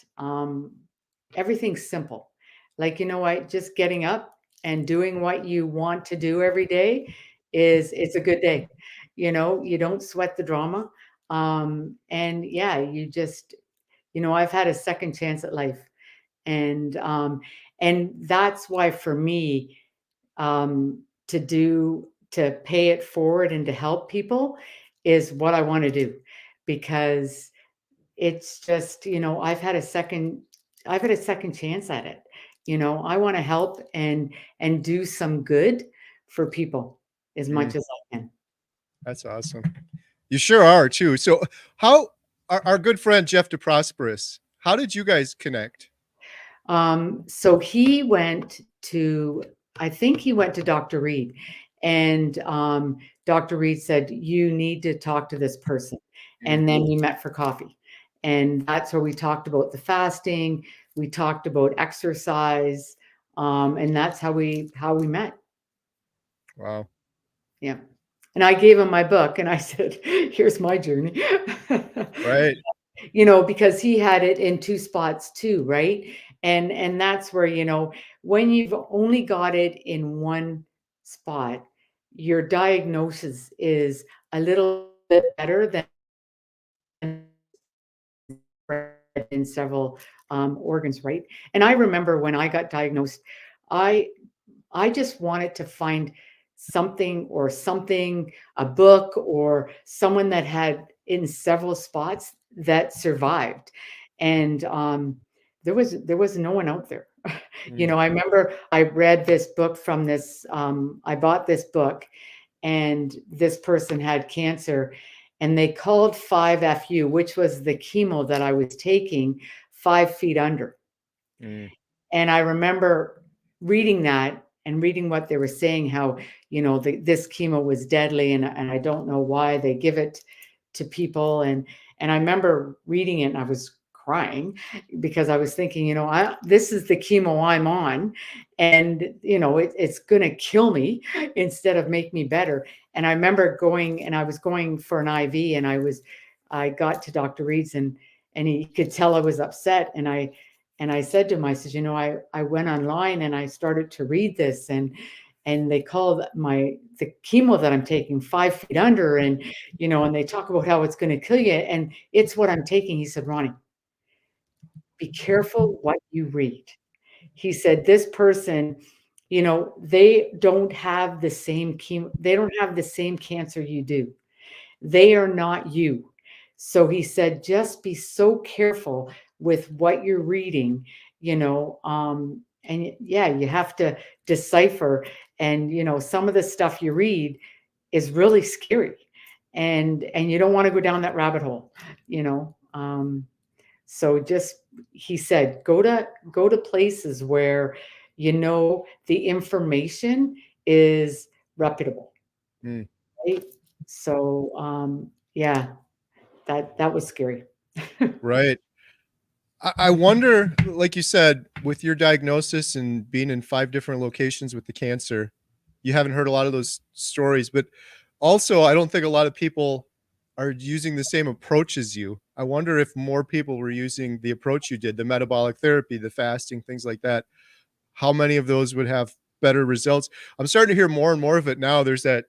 everything simple. Like, what? Just getting up and doing what you want to do every day it's a good day. You don't sweat the drama. And yeah, you just, I've had a second chance at life. And that's why for me, to pay it forward and to help people is what I want to do, because it's just, I've had a second chance at it. I want to help and do some good for people as Mm, much as I can. that's awesome. You sure are too. So how our good friend Jeff DeProsperous, How did you guys connect? So he went to, I think he went to Dr. Reed, and Dr. Reed said, "You need to talk to this person." Mm. And then we met for coffee. And that's where we talked about the fasting. We talked about exercise. And that's how we met. Wow. Yeah. And I gave him my book and I said, "Here's my journey." Right. Because he had it in two spots too, right? And that's where, when you've only got it in one spot, your diagnosis is a little bit better than in several organs, right? And I remember when I got diagnosed, I I just wanted to find something, a book or someone that had in several spots that survived. And there was no one out there. Mm. I remember I read this book from this, I bought this book, and this person had cancer, and they called 5FU, which was the chemo that I was taking, 5 feet under. Mm. And I remember reading that and reading what they were saying, how, this chemo was deadly, and I don't know why they give it to people. And I remember reading it and I was crying because I was thinking, this is the chemo I'm on, and it's going to kill me instead of make me better. And I remember going, and I was going for an IV, and I got to Dr. Reed's, and he could tell I was upset, and I said to him, I said, I went online and I started to read this, and they call the chemo that I'm taking 5 feet under, and they talk about how it's going to kill you, and it's what I'm taking. He said, "Ronnie, be careful what you read." He said, "This person, they don't have the same chemo, they don't have the same cancer you do. They are not you." So he said, "Just be so careful with what you're reading, and yeah, you have to decipher. And some of the stuff you read is really scary, and you don't want to go down that rabbit hole, you know. So just he said, go to places where the information is reputable, Mm. right? So yeah, that was scary. Right. I wonder, like you said, with your diagnosis and being in 5 different locations with the cancer, you haven't heard a lot of those stories, but also, I don't think a lot of people are using the same approach as you. I wonder if more people were using the approach you did, the metabolic therapy, the fasting, things like that, how many of those would have better results? I'm starting to hear more and more of it now. There's that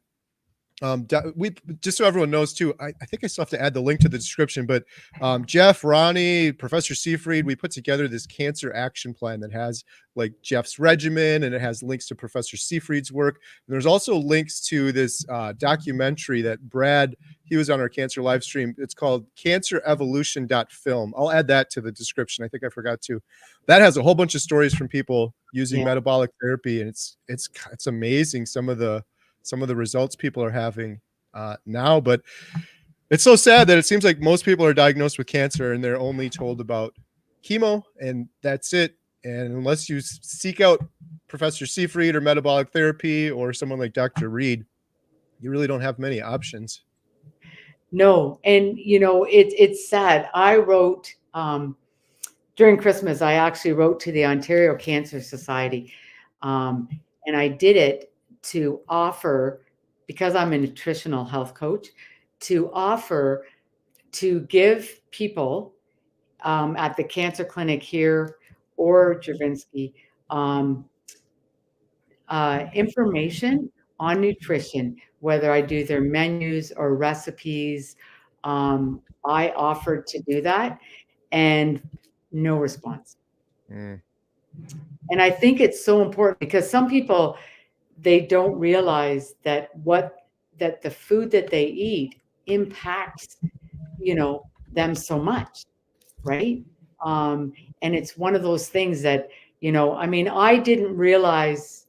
we just so everyone knows too. I think I still have to add the link to the description, but Jeff, Ronnie, Professor Seafried, we put together this cancer action plan that has like Jeff's regimen, and it has links to Professor Seafried's work. And there's also links to this documentary that Brad, he was on our cancer live stream. It's called cancerevolution.film. I'll add that to the description. I think I forgot to. That has a whole bunch of stories from people using Yeah. metabolic therapy, and it's amazing some of the results people are having now. But it's so sad that it seems like most people are diagnosed with cancer and they're only told about chemo, and that's it. And unless you seek out Professor Seafried or metabolic therapy or someone like Dr. Reed, you really don't have many options. No, and it's sad. I wrote during Christmas. I actually wrote to the Ontario Cancer Society, um, and I did it to offer, because I'm a nutritional health coach, to offer to give people at the cancer clinic here or Javinsky um, information on nutrition, whether I do their menus or recipes. I offered to do that, and no response. Mm. And I think it's so important because some people, they don't realize that the food that they eat impacts, them so much, right? Um, and it's one of those things that, I mean, I didn't realize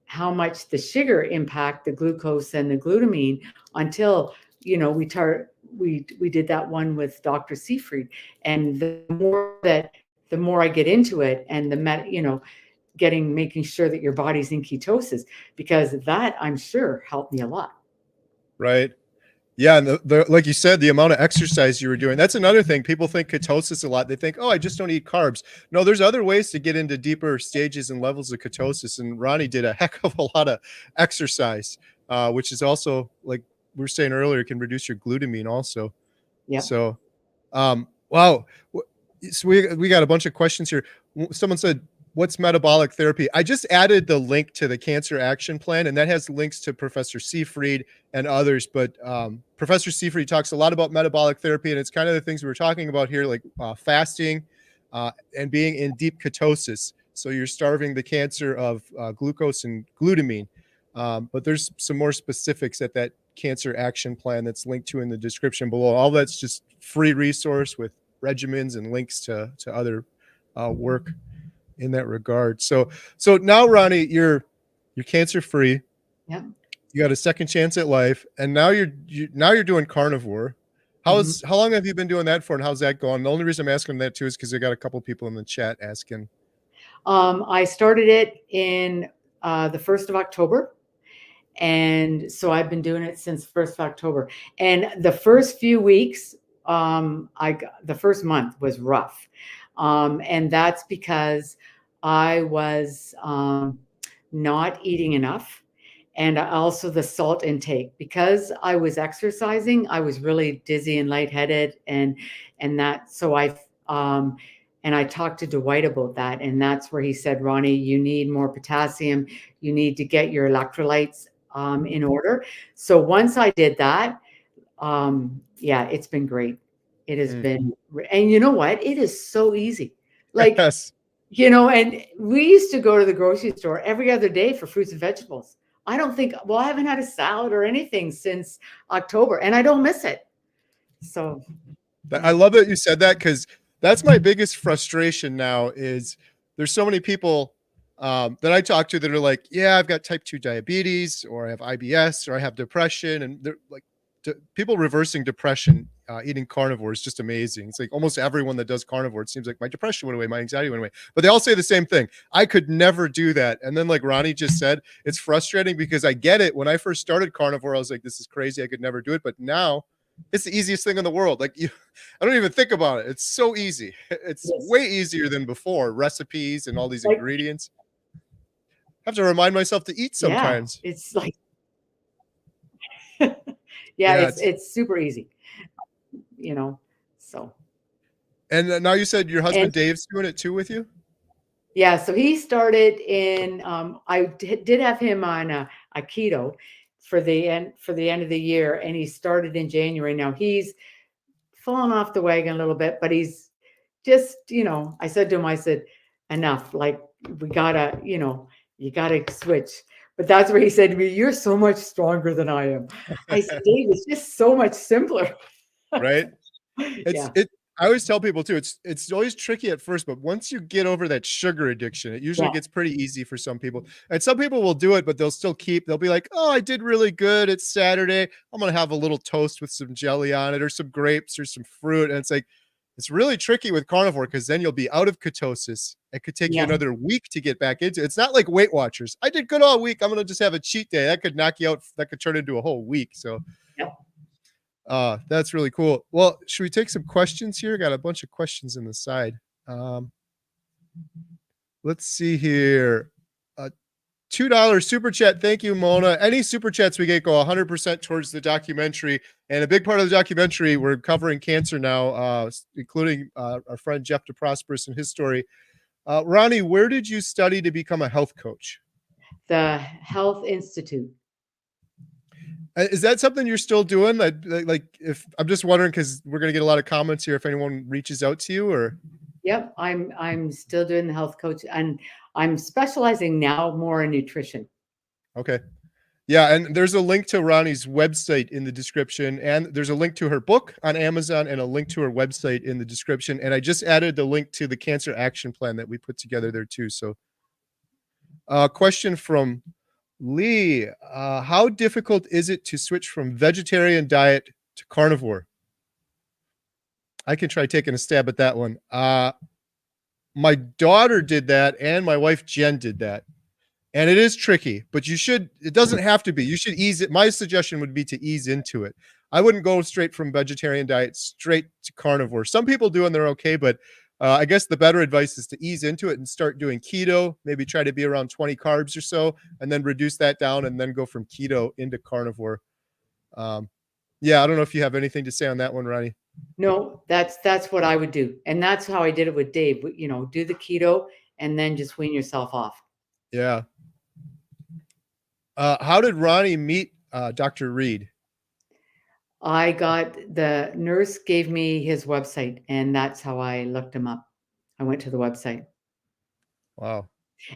how much the sugar impact the glucose and the glutamine until we did that one with Dr. Seafried, and the more I get into it, and making sure that your body's in ketosis, because that, I'm sure, helped me a lot. Right. Yeah, and the like you said, the amount of exercise you were doing, that's another thing. People think ketosis a lot. They think, oh, I just don't eat carbs. No, there's other ways to get into deeper stages and levels of ketosis. And Ronnie did a heck of a lot of exercise, which is also, like we were saying earlier, can reduce your glutamine also. Yep. So, wow. So we got a bunch of questions here. Someone said, what's metabolic therapy? I just added the link to the Cancer Action Plan, and that has links to Professor Seafried and others. But Professor Seafried talks a lot about metabolic therapy, and it's kind of the things we were talking about here, like fasting and being in deep ketosis. So you're starving the cancer of glucose and glutamine. But there's some more specifics at that Cancer Action Plan that's linked to in the description below. All that's just free resource with regimens and links to other work in that regard. So now, Ronnie, you're cancer free. Yeah. You got a second chance at life, and now you're doing carnivore. How long have you been doing that for, and how's that going? The only reason I'm asking that too is because I got a couple people in the chat asking. I started it in the 1st of October. And so I've been doing it since 1st of October. And the first few weeks, the first month was rough. And that's because I was not eating enough. And also the salt intake, because I was exercising, I was really dizzy and lightheaded, and that, so and I talked to Dwight about that, and that's where he said, Ronnie, you need more potassium. You need to get your electrolytes in order. So once I did that, yeah, it's been great. It has been, and you know what? It is so easy. Like, Yes. and we used to go to the grocery store every other day for fruits and vegetables. I haven't had a salad or anything since October, and I don't miss it. So I love that you said that, because that's my biggest frustration now is there's so many people that I talk to that are like, yeah, I've got type 2 diabetes, or I have IBS, or I have depression. And they're like, people reversing depression, eating carnivore is just amazing. It's like almost everyone that does carnivore, it seems like my depression went away, my anxiety went away. But they all say the same thing. I could never do that. And then, like Ronnie just said, it's frustrating because I get it. When I first started carnivore, I was like, this is crazy, I could never do it. But now it's the easiest thing in the world. Like, I don't even think about it. It's so easy. It's way easier than before. Recipes and all these ingredients. I have to remind myself to eat sometimes. Yeah, it's like, it's super easy, so. And now you said your husband Dave's doing it too with you? Yeah, so he started in, I did have him on a keto for the end of the year, and he started in January. Now he's fallen off the wagon a little bit, but he's just, I said to him, I said, enough, like, we gotta, you gotta switch. But that's where he said to me, you're so much stronger than I am. I said, Dave, it's just so much simpler. Right? I always tell people too, it's always tricky at first, but once you get over that sugar addiction, it usually gets pretty easy for some people. And some people will do it, but they'll be like, oh, I did really good. It's Saturday. I'm going to have a little toast with some jelly on it, or some grapes, or some fruit. And it's like, it's really tricky with carnivore, because then you'll be out of ketosis. It could take you another week to get back into it. It's not like Weight Watchers. I did good all week, I'm going to just have a cheat day. That could knock you out. That could turn into a whole week. So that's really cool. Well, should we take some questions here? Got a bunch of questions in the side. Let's see here. $2 super chat. Thank you, Mona. Any super chats we get go 100% towards the documentary. And a big part of the documentary, we're covering cancer now, including our friend Jeff DeProsperous and his story. Ronnie, where did you study to become a health coach? The Health Institute. Is that something you're still doing? Like, if I'm just wondering, because we're going to get a lot of comments here, if anyone reaches out to you, or. Yep, I'm still doing the health coach, and I'm specializing now more in nutrition. Okay. Yeah, and there's a link to Ronnie's website in the description, and there's a link to her book on Amazon, and a link to her website in the description. And I just added the link to the Cancer Action Plan that we put together there too. So, question from Lee: how difficult is it to switch from vegetarian diet to carnivore? I can try taking a stab at that one. My daughter did that, and my wife Jen did that. And it is tricky, but it doesn't have to be. You should ease it. My suggestion would be to ease into it. I wouldn't go straight from vegetarian diet straight to carnivore. Some people do and they're okay, but I guess the better advice is to ease into it and start doing keto, maybe try to be around 20 carbs or so, and then reduce that down and then go from keto into carnivore. Um, yeah, I don't know if you have anything to say on that one, Ronnie. No, that's what I would do, and that's how I did it with Dave. You know, do the keto and then just wean yourself off. Yeah. How did Ronnie meet Dr. Reed? The nurse gave me his website, and that's how I looked him up. I went to the website. Wow.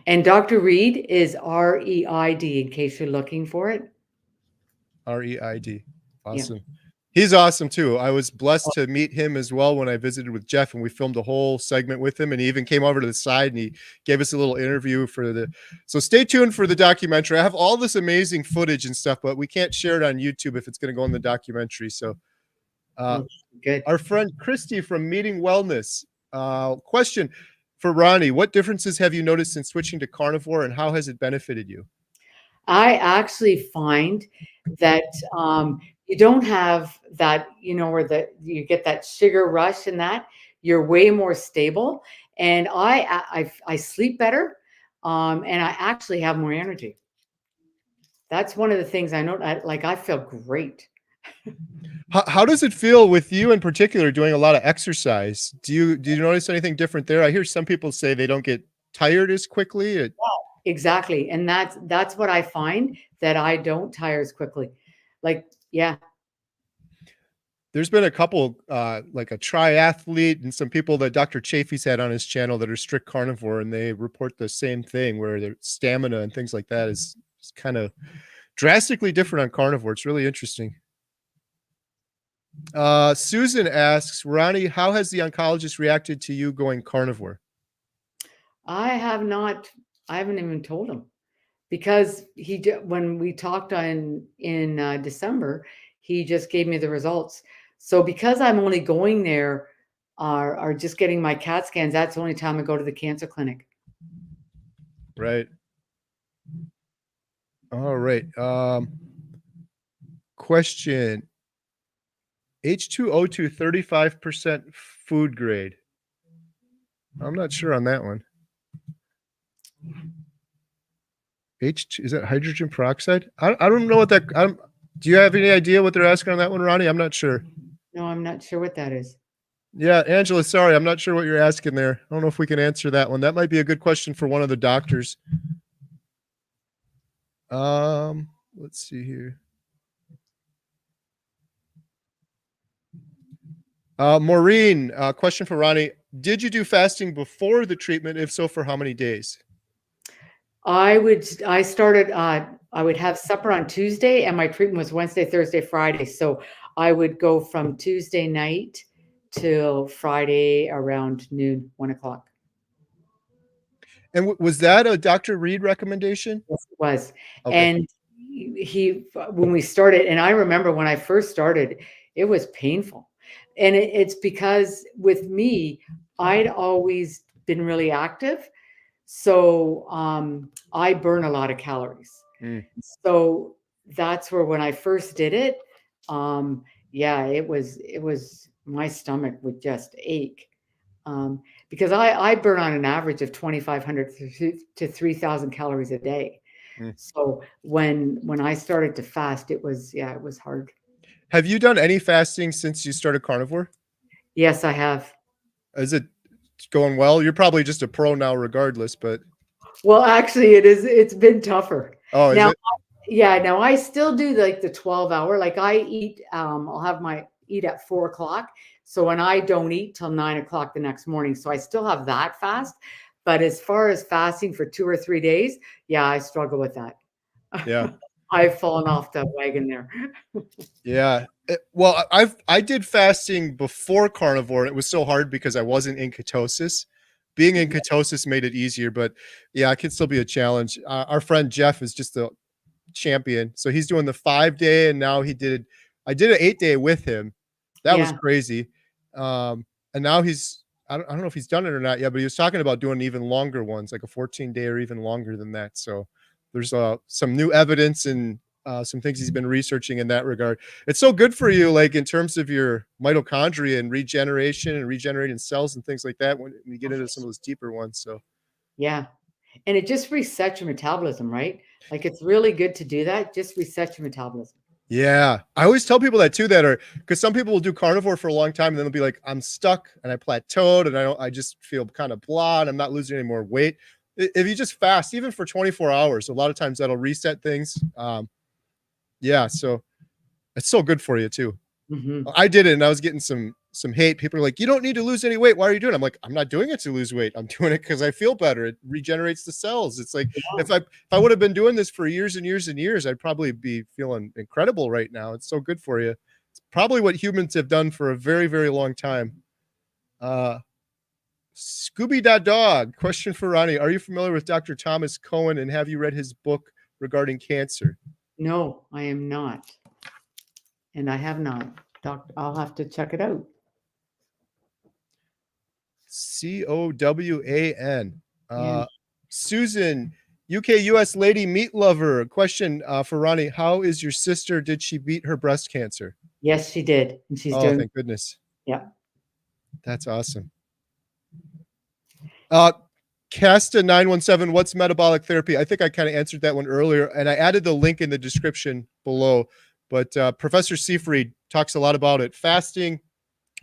And Dr. Reed is REID in case you're looking for it. REID. Yeah. Awesome. He's awesome too. I was blessed to meet him as well when I visited with Jeff, and we filmed a whole segment with him, and he even came over to the side and he gave us a little interview so stay tuned for the documentary. I have all this amazing footage and stuff, but we can't share it on YouTube if it's going to go in the documentary. So Good. our friend Christy from Meeting Wellness, question for Ronnie: what differences have you noticed since switching to carnivore, and how has it benefited you? I actually find that you don't have that, where you get that sugar rush and that you're way more stable. And I sleep better, and I actually have more energy. That's one of the things I know. I feel great. How does it feel with you in particular doing a lot of exercise? Do you notice anything different there? I hear some people say they don't get tired as quickly. Exactly, and that's what I find, that I don't tire as quickly. Yeah. There's been a couple, like a triathlete and some people that Dr. Chafee's had on his channel that are strict carnivore, and they report the same thing where their stamina and things like that is kind of drastically different on carnivore. It's really interesting. Susan asks, Ronnie, how has the oncologist reacted to you going carnivore? I haven't even told him, because when we talked in December, he just gave me the results. So because I'm only going there, or just getting my CAT scans, that's the only time I go to the cancer clinic. Right. All right. Question: H2O2 35% food grade. I'm not sure on that one. Is that hydrogen peroxide? I don't know what that. Do you have any idea what they're asking on that one, Ronnie? I'm not sure. No, I'm not sure what that is. Yeah, Angela, sorry, I'm not sure what you're asking there. I don't know if we can answer that one. That might be a good question for one of the doctors. Let's see here. Maureen, question for Ronnie. Did you do fasting before the treatment? If so, for how many days? I would have supper on Tuesday, and my treatment was Wednesday, Thursday, Friday. So I would go from Tuesday night till Friday around noon, 1 o'clock. And was that a Dr. Reed recommendation? Yes, it was. Okay. And when we started, and I remember when I first started, it was painful. And it's because with me, I'd always been really active. So I burn a lot of calories. So that's where, when I first did it, yeah, it was my stomach would just ache. Because I burn on an average of 2,500 to 3,000 calories a day. So when I started to fast, it was hard. Have you done any fasting since you started carnivore? Yes, I have. Is it going well? You're probably just a pro now regardless, but. Well, actually it's been tougher. Oh, is it? Yeah, now I still do like the 12-hour, like I eat, I'll eat at 4 o'clock. So when I don't eat till 9 o'clock the next morning, so I still have that fast. But as far as fasting for 2 or 3 days, yeah, I struggle with that. Yeah. I've fallen off the wagon there. Yeah. Well, I did fasting before carnivore, and it was so hard because I wasn't in ketosis. Being in ketosis made it easier, but yeah, it can still be a challenge. Our friend Jeff is just a champion. So he's doing the 5-day, and now I did an 8-day with him. That was crazy. And now I don't know if he's done it or not yet, but he was talking about doing even longer ones, like a 14-day or even longer than that. So there's some new evidence and some things he's been researching in that regard. It's so good for you, like in terms of your mitochondria and regeneration and regenerating cells and things like that when you get into some of those deeper ones. So Yeah. And it just resets your metabolism, right? Like it's really good to do that. Just resets your metabolism. yeah, I always tell people that too, that are because some people will do carnivore for a long time and then they'll be like, I'm stuck and I plateaued and I just feel kind of blah and I'm not losing any more weight. If you just fast, even for 24 hours, a lot of times that'll reset things. Yeah, so it's so good for you too. Hmm. I did it and I was getting some hate. People are like, you don't need to lose any weight. Why are you doing it? I'm like, I'm not doing it to lose weight. I'm doing it because I feel better. It regenerates the cells. It's like if I would have been doing this for years and years and years, I'd probably be feeling incredible right now. It's so good for you. It's probably what humans have done for a very, very long time. Scooby Dog question for Ronnie. Are you familiar with Dr. Thomas Cohen and have you read his book regarding cancer? No, I am not. And I have not. I'll have to check it out. Cowan. Yeah. Susan, UK US lady meat lover. Question for Ronnie. How is your sister? Did she beat her breast cancer? Yes, she did. And she's Oh, doing, thank goodness. yeah. That's awesome. Casta 917, what's metabolic therapy? I think I kind of answered that one earlier, and I added the link in the description below. But Professor Seafried talks a lot about it. Fasting,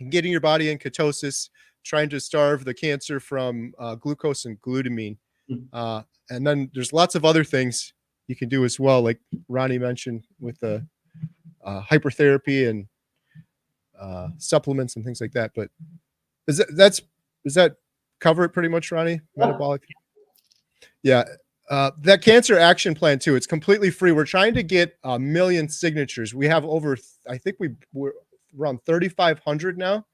getting your body in ketosis, trying to starve the cancer from glucose and glutamine. And then there's lots of other things you can do as well, like Ronnie mentioned with the hypertherapy and supplements and things like that. But does that cover it pretty much, Ronnie? Metabolic? Yeah. That cancer action plan too. It's completely free. We're trying to get 1 million signatures. We have over, I think we're around 3,500 now.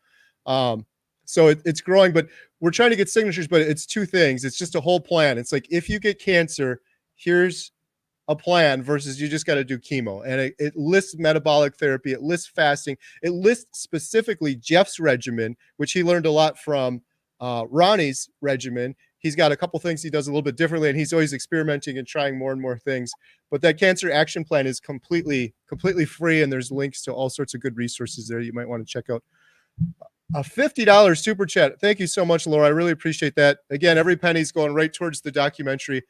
So it's growing, but we're trying to get signatures, but it's two things. It's just a whole plan. It's like, if you get cancer, here's a plan versus you just got to do chemo. And it lists metabolic therapy. It lists fasting. It lists specifically Jeff's regimen, which he learned a lot from Ronnie's regimen. He's got a couple things he does a little bit differently, and he's always experimenting and trying more and more things. But that cancer action plan is completely free, and there's links to all sorts of good resources there you might want to check out. A $50 super chat. Thank you so much, Laura. I really appreciate that. Again, every penny's going right towards the documentary.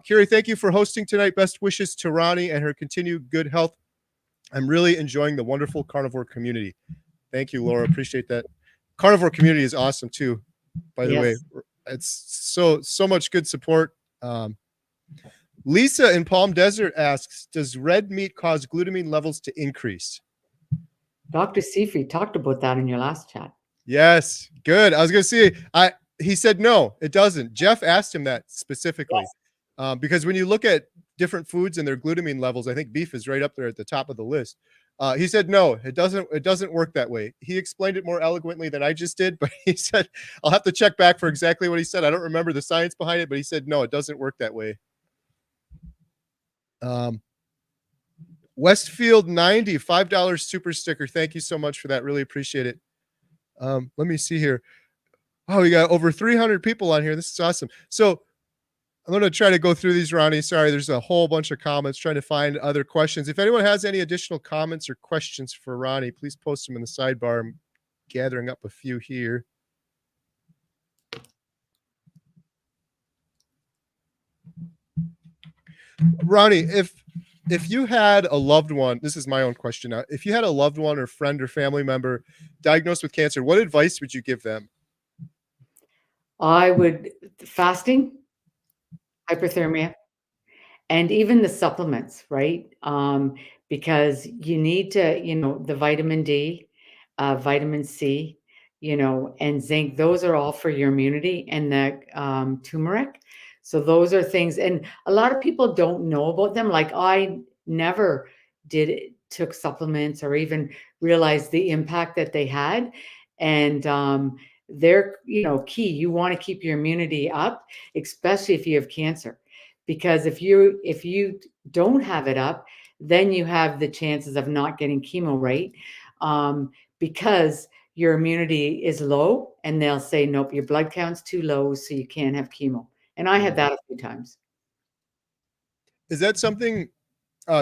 Carrie, thank you for hosting tonight. Best wishes to Ronnie and her continued good health. I'm really enjoying the wonderful carnivore community. Thank you, Laura. Appreciate that. Carnivore community is awesome too, by the way. It's so much good support. Lisa in Palm Desert asks, does red meat cause glutamine levels to increase? Dr. Seafried talked about that in your last chat. Yes, good. I was going to say, he said no, it doesn't. Jeff asked him that specifically. Yes. Because when you look at different foods and their glutamine levels, I think beef is right up there at the top of the list. He said no, it doesn't work that way. He explained it more eloquently than I just did, but he said, I'll have to check back for exactly what he said. I don't remember the science behind it, but he said no, it doesn't work that way. Westfield 90, $5 super sticker. Thank you so much for that. Really appreciate it. Let me see here. Oh, we got over 300 people on here. This is awesome. So I'm going to try to go through these, Ronnie. Sorry, there's a whole bunch of comments, trying to find other questions. If anyone has any additional comments or questions for Ronnie, please post them in the sidebar. I'm gathering up a few here. Ronnie, if you had a loved one, this is my own question now. If you had a loved one or friend or family member diagnosed with cancer, what advice would you give them? I would fasting, hyperthermia, and even the supplements, right? Because you need to, the vitamin D, vitamin C, and zinc. Those are all for your immunity, and the turmeric. So those are things, and a lot of people don't know about them. Like I never took supplements or even realized the impact that they had. And they're, key. You want to keep your immunity up, especially if you have cancer. Because if you don't have it up, then you have the chances of not getting chemo, right? Because your immunity is low, and they'll say, nope, your blood count's too low, so you can't have chemo. And I had that a few times. Is that something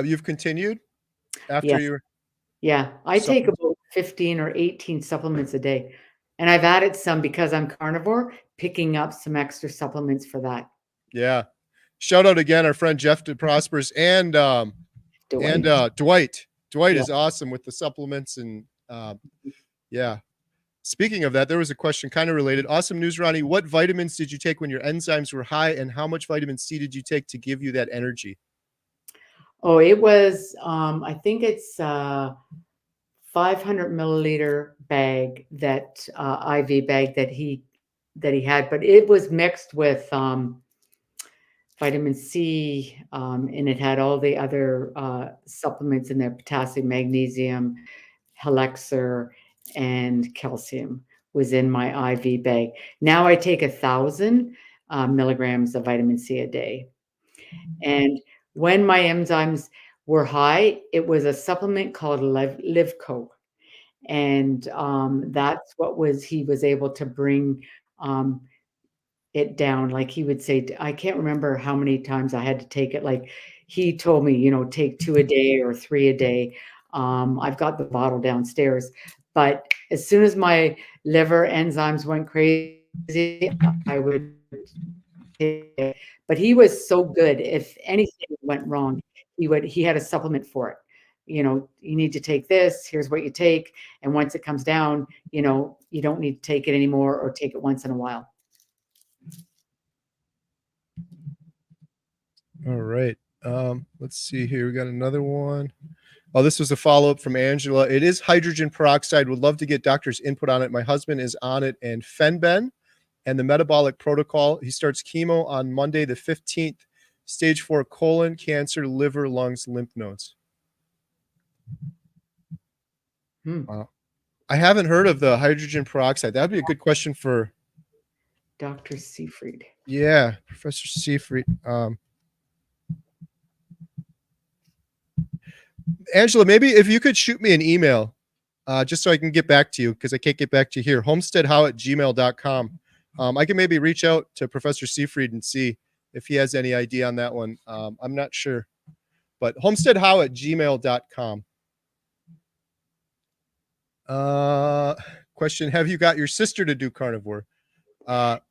you've continued after Yes. your Yeah. I take supplements? about 15 or 18 supplements a day. And I've added some because I'm carnivore, picking up some extra supplements for that. Yeah. Shout out again, our friend Jeff DeProspers and Dwight. Dwight. Dwight Yeah. is awesome with the supplements and yeah. Speaking of that, there was a question kind of related. Awesome news, Ronnie. What vitamins did you take when your enzymes were high, and how much vitamin C did you take to give you that energy? Oh, it was, I think it's 500 milliliter bag, that IV bag that he had, but it was mixed with vitamin C, and it had all the other supplements in there: potassium, magnesium, Helixer, and calcium was in my IV bag. Now I take 1,000 milligrams of vitamin C a day. And when my enzymes were high, it was a supplement called Livco. And that's what was he was able to bring um, it down. Like he would say, I can't remember how many times I had to take it. Like he told me, take 2 a day or 3 a day. I've got the bottle downstairs. But as soon as my liver enzymes went crazy, I would take it. But he was so good. If anything went wrong, he had a supplement for it. You need to take this. Here's what you take. And once it comes down, you don't need to take it anymore, or take it once in a while. All right. Let's see here. We got another one. Oh, this was a follow-up from Angela. It is hydrogen peroxide. Would love to get doctor's input on it. My husband is on it, and Fenben and the metabolic protocol. He starts chemo on Monday the 15th. Stage 4 colon cancer, liver, lungs, lymph nodes. Wow. I haven't heard of the hydrogen peroxide. That'd be a good question for Dr. Seafried. Yeah, Professor Seafried. Angela, maybe if you could shoot me an email, just so I can get back to you, because I can't get back to you here. homesteadhow@gmail.com. I can maybe reach out to Professor Seafried and see if he has any idea on that one. I'm not sure, but homesteadhow@gmail.com. Question: have you got your sister to do carnivore? Not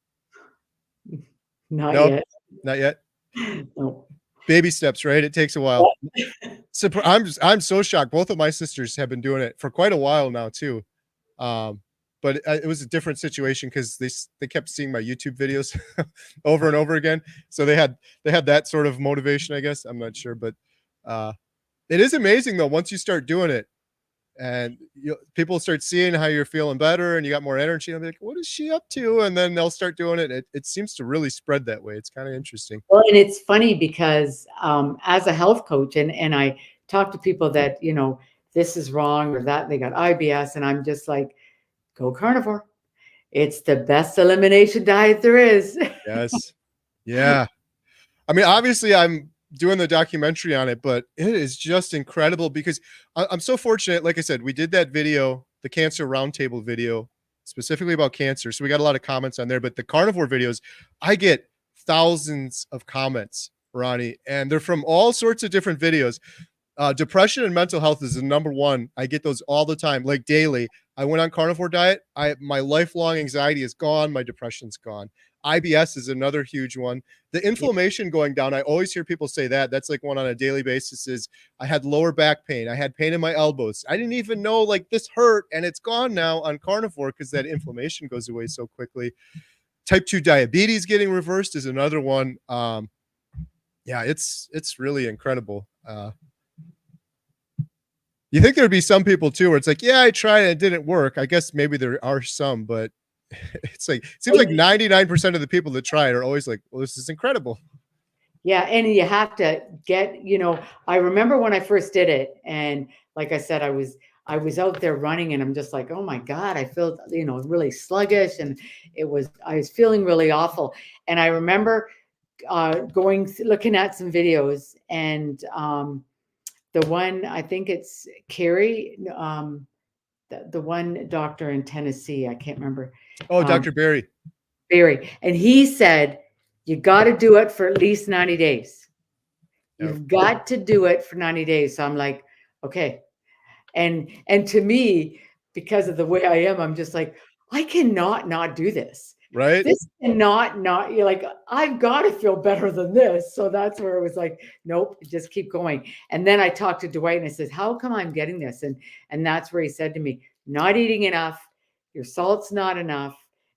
No, yet. not yet. No. Baby steps, right? It takes a while. I'm so shocked. Both of my sisters have been doing it for quite a while now too. But it was a different situation because they kept seeing my YouTube videos over and over again. So they had that sort of motivation, I guess. I'm not sure, but it is amazing though once you start doing it, and people start seeing how you're feeling better and you got more energy. And I'm like, what is she up to? And then they'll start doing it. It seems to really spread that way. It's kind of interesting. Well, and it's funny because as a health coach, and I talk to people that, this is wrong or that they got IBS, and I'm just like, go carnivore. It's the best elimination diet there is. Yes. Yeah. I mean, obviously I'm doing the documentary on it, but it is just incredible because I'm so fortunate. Like I said, we did that video, the cancer roundtable video, specifically about cancer. So we got a lot of comments on there, but the carnivore videos, I get thousands of comments, Ronnie, and they're from all sorts of different videos. Depression and mental health is the number one. I get those all the time, like daily. I went on carnivore diet. My lifelong anxiety is gone. My depression's gone. IBS is another huge one. The inflammation going down. I always hear people say that. That's like one on a daily basis. Is I had lower back pain. I had pain in my elbows. I didn't even know like this hurt, and it's gone now on carnivore because that inflammation goes away so quickly. Type 2 diabetes getting reversed is another one. Yeah, it's really incredible. You think there'd be some people too where it's like, yeah, I tried and it didn't work. I guess maybe there are some, but it's like, it seems like 99% of the people that try it are always like, well, this is incredible. Yeah. And you have to get, I remember when I first did it, and like I said, I was out there running, and I'm just like, oh my God, I felt, really sluggish, and I was feeling really awful. And I remember looking at some videos, and the one, I think it's Carrie, the one doctor in Tennessee, I can't remember, Oh, Dr. Barry. Barry, and he said, you got to do it for at least 90 days. Yep. You've got to do it for 90 days. So I'm like, okay. And to me, because of the way I am, I'm just like, I cannot not do this. Right? This cannot not, you're like, I've got to feel better than this. So that's where it was like, nope, just keep going. And then I talked to Dwight and I said, how come I'm getting this? And that's where he said to me, not eating enough, your salt's not enough,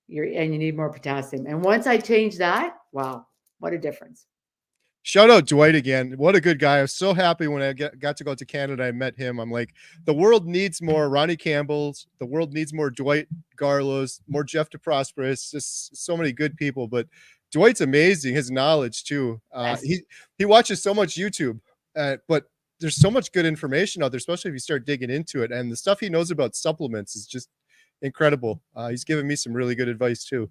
and you need more potassium. And once I changed that, wow, what a difference. Shout out Dwight again. What a good guy. I was so happy when I got to go to Canada. I met him. I'm like, the world needs more Ronnie Campbells. The world needs more Dwight Garlows, more Jeff DeProsperous. Just so many good people. But Dwight's amazing. His knowledge too. Yes. He watches so much YouTube, but there's so much good information out there, especially if you start digging into it. And the stuff he knows about supplements is just incredible. He's given me some really good advice too.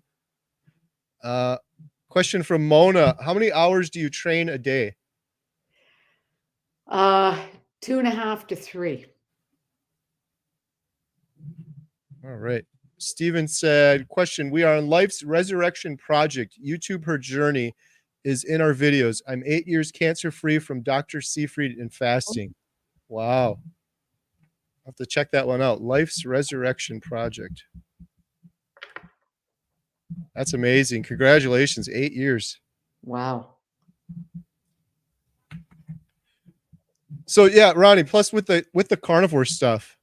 Question from Mona. How many hours do you train a day? 2.5 to 3. All right. Steven said, question, we are on Life's Resurrection Project. YouTube her journey is in our videos. I'm 8 years cancer-free from Dr. Seafried and fasting. Wow. I'll have to check that one out. Life's Resurrection Project. That's amazing. Congratulations. 8 years. Wow. So yeah, Ronnie, plus with the carnivore stuff,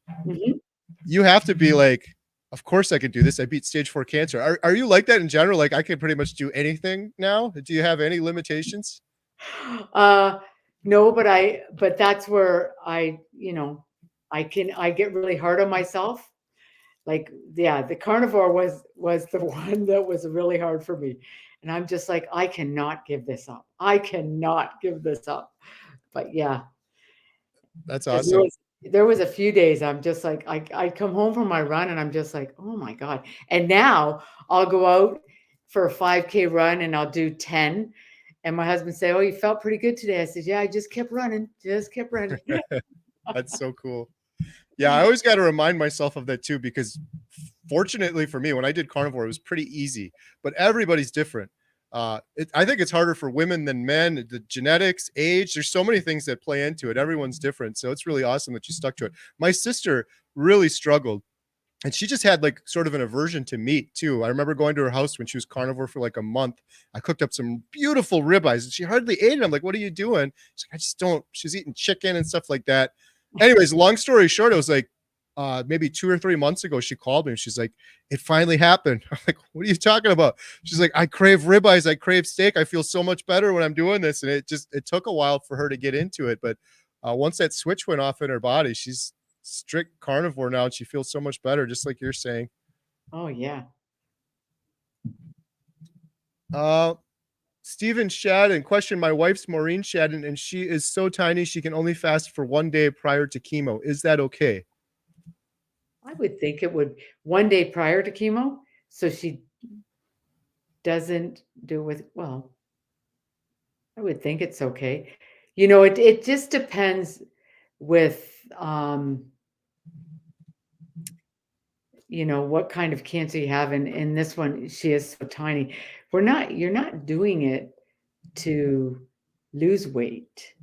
you have to be like, of course I could do this. I beat stage 4 cancer. Are you like that in general? Like I can pretty much do anything now? Do you have any limitations? No, but that's where I get really hard on myself. Like, yeah, the carnivore was the one that was really hard for me. And I'm just like, I cannot give this up. I cannot give this up. But yeah. That's awesome. There was a few days I'm just like, I come home from my run and I'm just like, oh my God. And now I'll go out for a 5K run and I'll do 10. And my husband say, oh, you felt pretty good today. I said, yeah, I just kept running. That's so cool. Yeah, I always got to remind myself of that too, because fortunately for me, when I did carnivore, it was pretty easy, but everybody's different. I think it's harder for women than men. The genetics, age, there's so many things that play into it. Everyone's different. So it's really awesome that you stuck to it. My sister really struggled, and she just had like sort of an aversion to meat too. I remember going to her house when she was carnivore for like a month. I cooked up some beautiful ribeyes and she hardly ate it. I'm like, what are you doing? She's like, I just don't. She's eating chicken and stuff like that. Anyways, long story short, it was like maybe 2 or 3 months ago, she called me and she's like, it finally happened. I'm like, what are you talking about? She's like, I crave ribeyes. I crave steak. I feel so much better when I'm doing this. And it took a while for her to get into it. But once that switch went off in her body, she's strict carnivore now and she feels so much better, just like you're saying. Oh yeah. Stephen Shadden, question, my wife's Maureen Shadden, and she is so tiny she can only fast for 1 day prior to chemo. Is that okay? I would think it would 1 day prior to chemo. So she doesn't do with, well, I would think it's okay. It just depends with, what kind of cancer you have. And in this one, she is so tiny. You're not doing it to lose weight.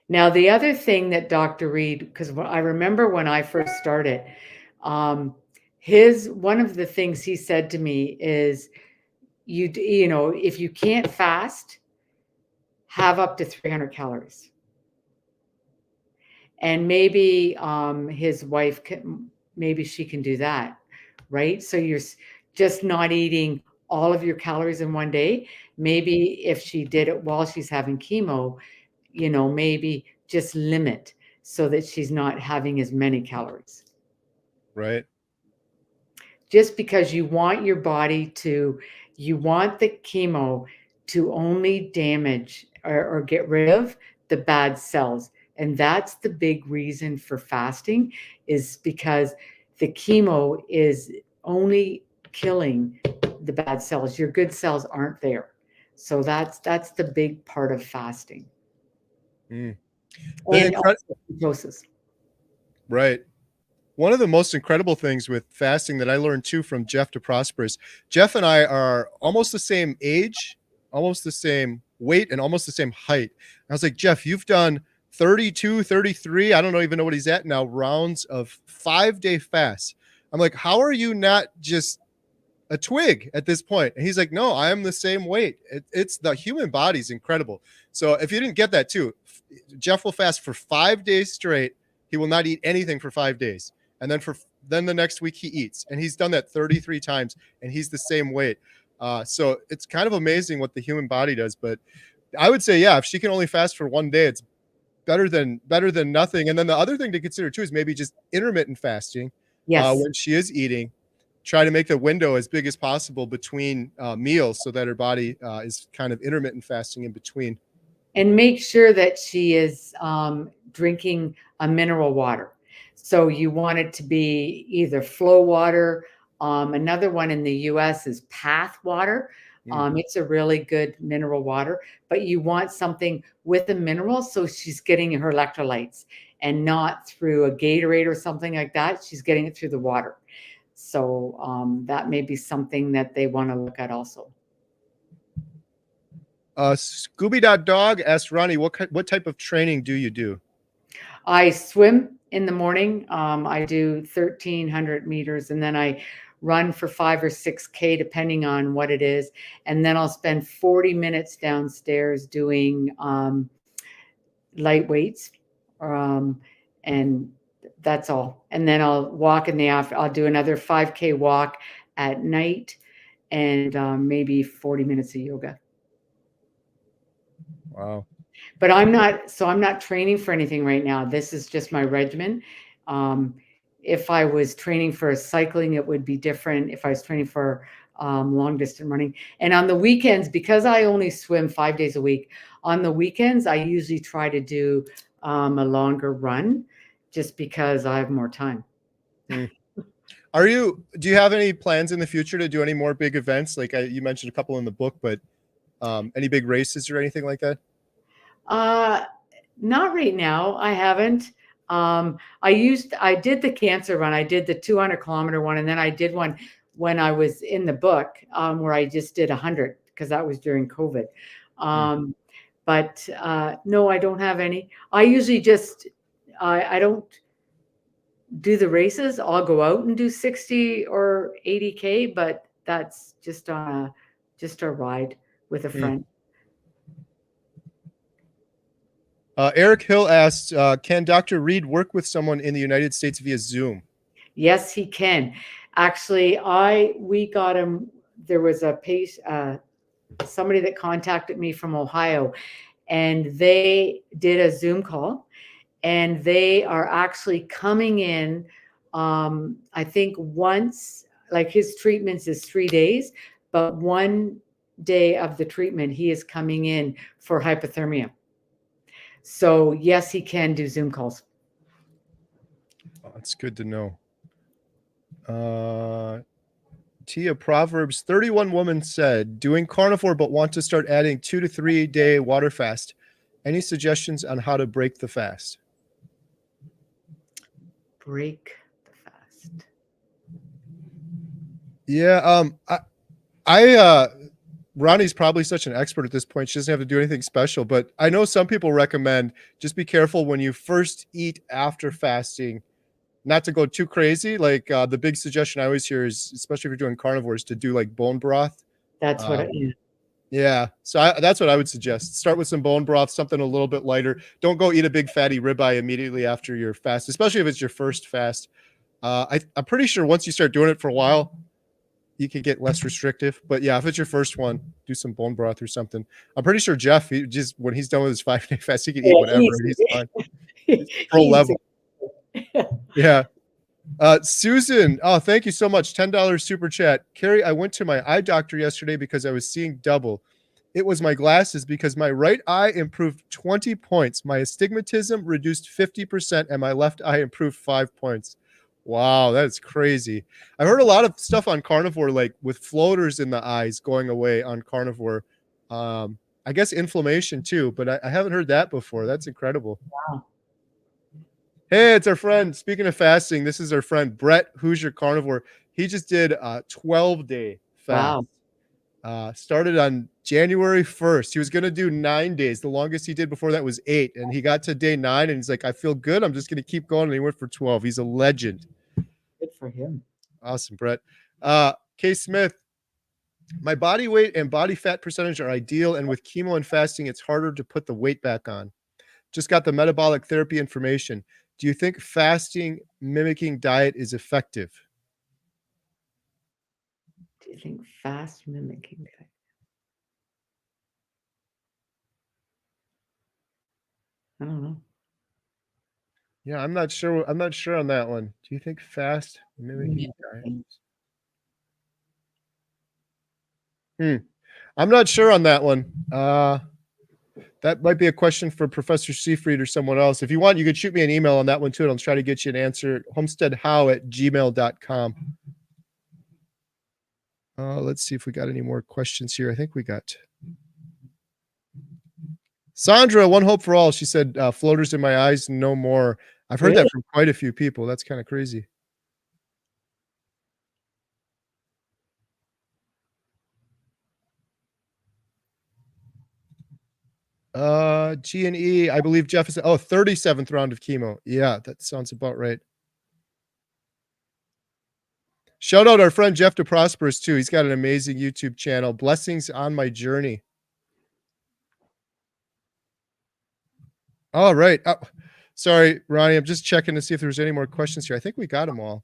Now, the other thing that Dr. Reed, because I remember when I first started, one of the things he said to me is, if you can't fast, have up to 300 calories. And maybe his wife maybe she can do that, right? So you're just not eating all of your calories in 1 day. Maybe if she did it while she's having chemo, maybe just limit so that she's not having as many calories. Right. Just because you want the chemo to only damage or get rid of the bad cells. And that's the big reason for fasting, is because the chemo is only killing the bad cells. Your good cells aren't there. So that's the big part of fasting. And also ketosis. Right. One of the most incredible things with fasting that I learned too from Jeff to Prosperous, Jeff and I are almost the same age, almost the same weight, and almost the same height. I was like, Jeff, you've done 32, 33, I don't even know what he's at now, rounds of 5-day fasts. I'm like, how are you not just a twig at this point? And he's like, no, I am the same weight. It's the human body's incredible. So if you didn't get that too, Jeff will fast for 5 days straight. He will not eat anything for 5 days. And then the next week he eats. And he's done that 33 times and he's the same weight. So it's kind of amazing what the human body does. But I would say, yeah, if she can only fast for 1 day, it's better than nothing. And then the other thing to consider too is maybe just intermittent fasting. Yes. When she is eating, try to make the window as big as possible between meals so that her body is kind of intermittent fasting in between. And make sure that she is drinking a mineral water. So you want it to be either flow water. Another one in the US is Path water. It's a really good mineral water, but you want something with a mineral so she's getting her electrolytes and not through a Gatorade or something like that. She's getting it through the water. So that may be something that they want to look at also. Scooby.Dog asked Ronnie, what type of training do you do? I swim in the morning. I do 1,300 meters, and then I run for 5 or 6K, depending on what it is. And then I'll spend 40 minutes downstairs doing light weights. And that's all. And then I'll walk in the after. I'll do another 5K walk at night and maybe 40 minutes of yoga. Wow. But I'm not training for anything right now. This is just my regimen. If I was training for cycling, it would be different. If I was training for long distance running. And on the weekends, because I only swim 5 days a week, on the weekends, I usually try to do a longer run just because I have more time. Do you have any plans in the future to do any more big events? Like you mentioned a couple in the book, but any big races or anything like that? Not right now. I haven't. I did the cancer run. I did the 200-kilometer one. And then I did one when I was in the book where I just did 100 because that was during COVID. But no, I don't have any. I usually just, I don't do the races. I'll go out and do 60 or 80K, but that's just a ride with a friend. Eric Hill asked, can Dr. Reed work with someone in the United States via Zoom? Yes, he can. Actually, we got him. There was a somebody that contacted me from Ohio, and they did a Zoom call, and they are actually coming in. I think once, like his treatments is 3 days, but 1 day of the treatment, he is coming in for hypothermia. So yes, he can do Zoom calls. Oh, that's good to know. Tia, Proverbs 31 woman said, doing carnivore but want to start adding 2 to 3 day water fast. Any suggestions on how to break the fast? Break the fast. Yeah, Ronnie's probably such an expert at this point. She doesn't have to do anything special, but I know some people recommend just be careful when you first eat after fasting, not to go too crazy. Like the big suggestion I always hear is, especially if you're doing carnivores, to do like bone broth. That's what yeah. So that's what I would suggest. Start with some bone broth, something a little bit lighter. Don't go eat a big fatty ribeye immediately after your fast, especially if it's your first fast. I'm pretty sure once you start doing it for a while, you can get less restrictive. But yeah, if it's your first one, do some bone broth or something. I'm pretty sure Jeff, when he's done with his 5-day fast, he can eat whatever. He's fine. Pro level. Yeah. Susan, oh, thank you so much. $10 super chat. Carrie, I went to my eye doctor yesterday because I was seeing double. It was my glasses because my right eye improved 20 points. My astigmatism reduced 50% and my left eye improved 5 points. Wow, that's crazy. I heard a lot of stuff on carnivore, like with floaters in the eyes going away on carnivore. I guess inflammation too, but I haven't heard that before. That's incredible. Wow. Hey, it's our friend. Speaking of fasting, this is our friend Brett, who's your carnivore. He just did a 12-day fast. Wow. Started on January 1st. He was going to do 9 days. The longest he did before that was 8. And he got to day 9 and he's like, I feel good. I'm just going to keep going. And he went for 12. He's a legend. Good for him. Awesome, Brett. K. Smith, my body weight and body fat percentage are ideal. And with chemo and fasting, it's harder to put the weight back on. Just got the metabolic therapy information. Do you think fasting mimicking diet is effective? Do you think fast mimicking? I don't know. Yeah, I'm not sure. I'm not sure on that one. Do you think fast mimicking diet? I'm not sure on that one. That might be a question for Professor Seafried or someone else. If you want, you could shoot me an email on that one too, and I'll try to get you an answer. homesteadhow@gmail.com. Let's see if we got any more questions here. I think we got Sandra, one hope for all. She said, floaters in my eyes, no more. I've heard that from quite a few people. That's kind of crazy. G&E, I believe Jeff is 37th round of chemo. Yeah, that sounds about right. Shout out our friend Jeff DeProsperous too. He's got an amazing YouTube channel. Blessings on my journey. All right. Oh, sorry, Ronnie. I'm just checking to see if there's any more questions here. I think we got them all.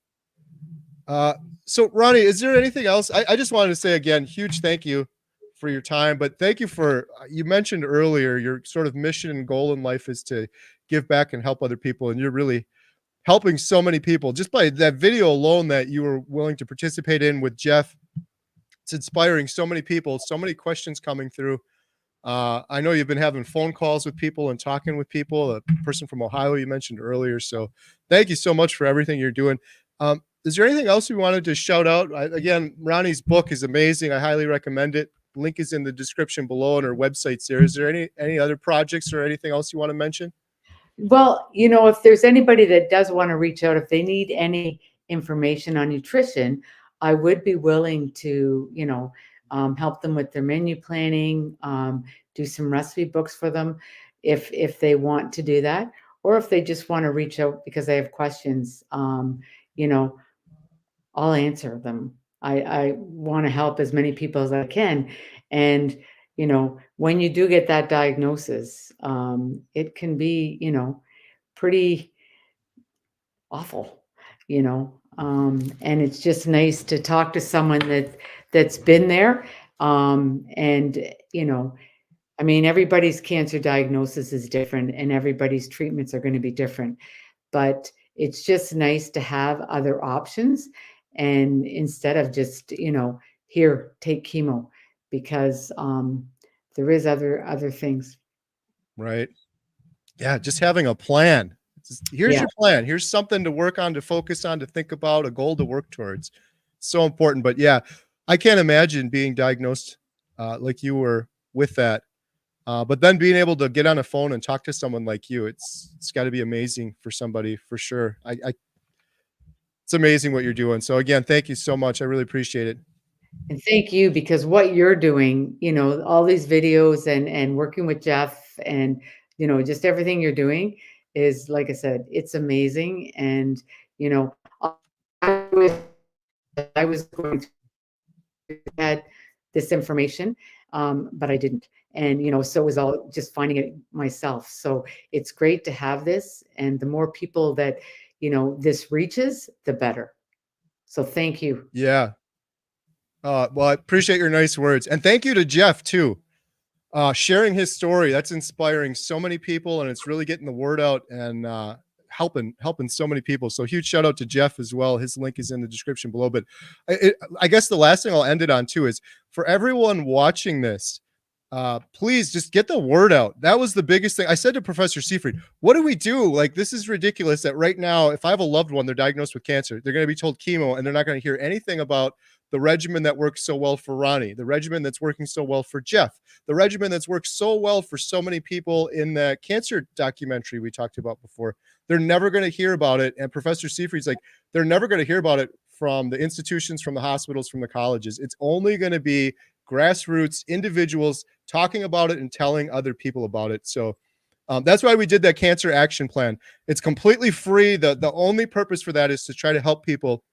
So Ronnie, is there anything else? I just wanted to say again, huge thank you for your time, but thank you for, you mentioned earlier, your sort of mission and goal in life is to give back and help other people. And you're really helping so many people just by that video alone that you were willing to participate in with Jeff. It's inspiring so many people, so many questions coming through. I know you've been having phone calls with people and talking with people, a person from Ohio you mentioned earlier. So thank you so much for everything you're doing. Is there anything else we wanted to shout out? Again, Ronnie's book is amazing. I highly recommend it. Link is in the description below and our website's there. Is there any other projects or anything else you want to mention? Well, if there's anybody that does want to reach out, if they need any information on nutrition, I would be willing to, help them with their menu planning, do some recipe books for them if they want to do that, or if they just want to reach out because they have questions, I'll answer them. I want to help as many people as I can. And, when you do get that diagnosis, it can be, pretty awful, and it's just nice to talk to someone that's been there. And, I mean, everybody's cancer diagnosis is different and everybody's treatments are going to be different, but it's just nice to have other options. And instead of just, here, take chemo, because there is other things. Right. Yeah. Just having a plan. Here's your plan. Here's something to work on, to focus on, to think about, a goal to work towards. So important. But yeah, I can't imagine being diagnosed like you were with that. But then being able to get on a phone and talk to someone like you, it's got to be amazing for somebody for sure. It's amazing what you're doing. So again, thank you so much. I really appreciate it. And thank you, because what you're doing, all these videos and working with Jeff and, just everything you're doing is, like I said, it's amazing. And, I was going to add this information, but I didn't. And, so it was all just finding it myself. So it's great to have this. And the more people that, this reaches, the better. So thank you. Yeah. Well, I appreciate your nice words. And thank you to Jeff too. Sharing his story. That's inspiring so many people, and it's really getting the word out and helping so many people. So huge shout out to Jeff as well. His link is in the description below. But I guess the last thing I'll end it on too is for everyone watching this, please just get the word out. That was the biggest thing. I said to Professor Seifried, what do we do? Like, this is ridiculous that right now, if I have a loved one, they're diagnosed with cancer, they're going to be told chemo, and they're not going to hear anything about the regimen that works so well for Ronnie, the regimen that's working so well for Jeff, the regimen that's worked so well for so many people in the cancer documentary we talked about before. They're never going to hear about it. And Professor Seifried's like, they're never going to hear about it from the institutions, from the hospitals, from the colleges. It's only going to be grassroots individuals talking about it and telling other people about it. So that's why we did that cancer action plan. It's completely free. The only purpose for that is to try to help people,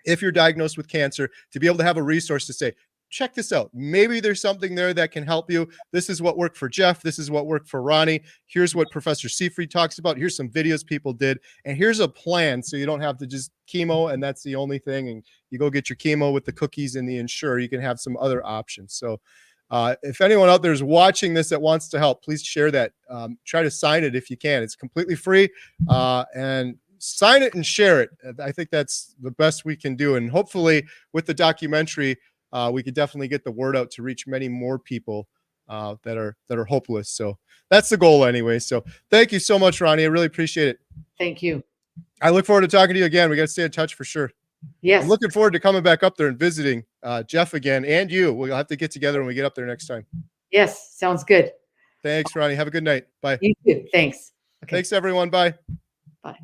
if you're diagnosed with cancer, to be able to have a resource to say, check this out. Maybe there's something there that can help you. This is what worked for Jeff. This is what worked for Ronnie. Here's what Professor Seifried talks about. Here's some videos people did. And here's a plan so you don't have to just chemo and that's the only thing. And you go get your chemo with the cookies and the Ensure. You can have some other options. So if anyone out there is watching this that wants to help, please share that. Try to sign it if you can. It's completely free. And sign it and share it. I think that's the best we can do. And hopefully with the documentary, we could definitely get the word out to reach many more people that are hopeless. So that's the goal anyway. So thank you so much, Ronnie. I really appreciate it. Thank you. I look forward to talking to you again. We got to stay in touch for sure. Yes. I'm looking forward to coming back up there and visiting Jeff again, and you. We'll have to get together when we get up there next time. Yes. Sounds good. Thanks, Ronnie. Have a good night. Bye. You too. Thanks. Okay. Thanks, everyone. Bye. Bye.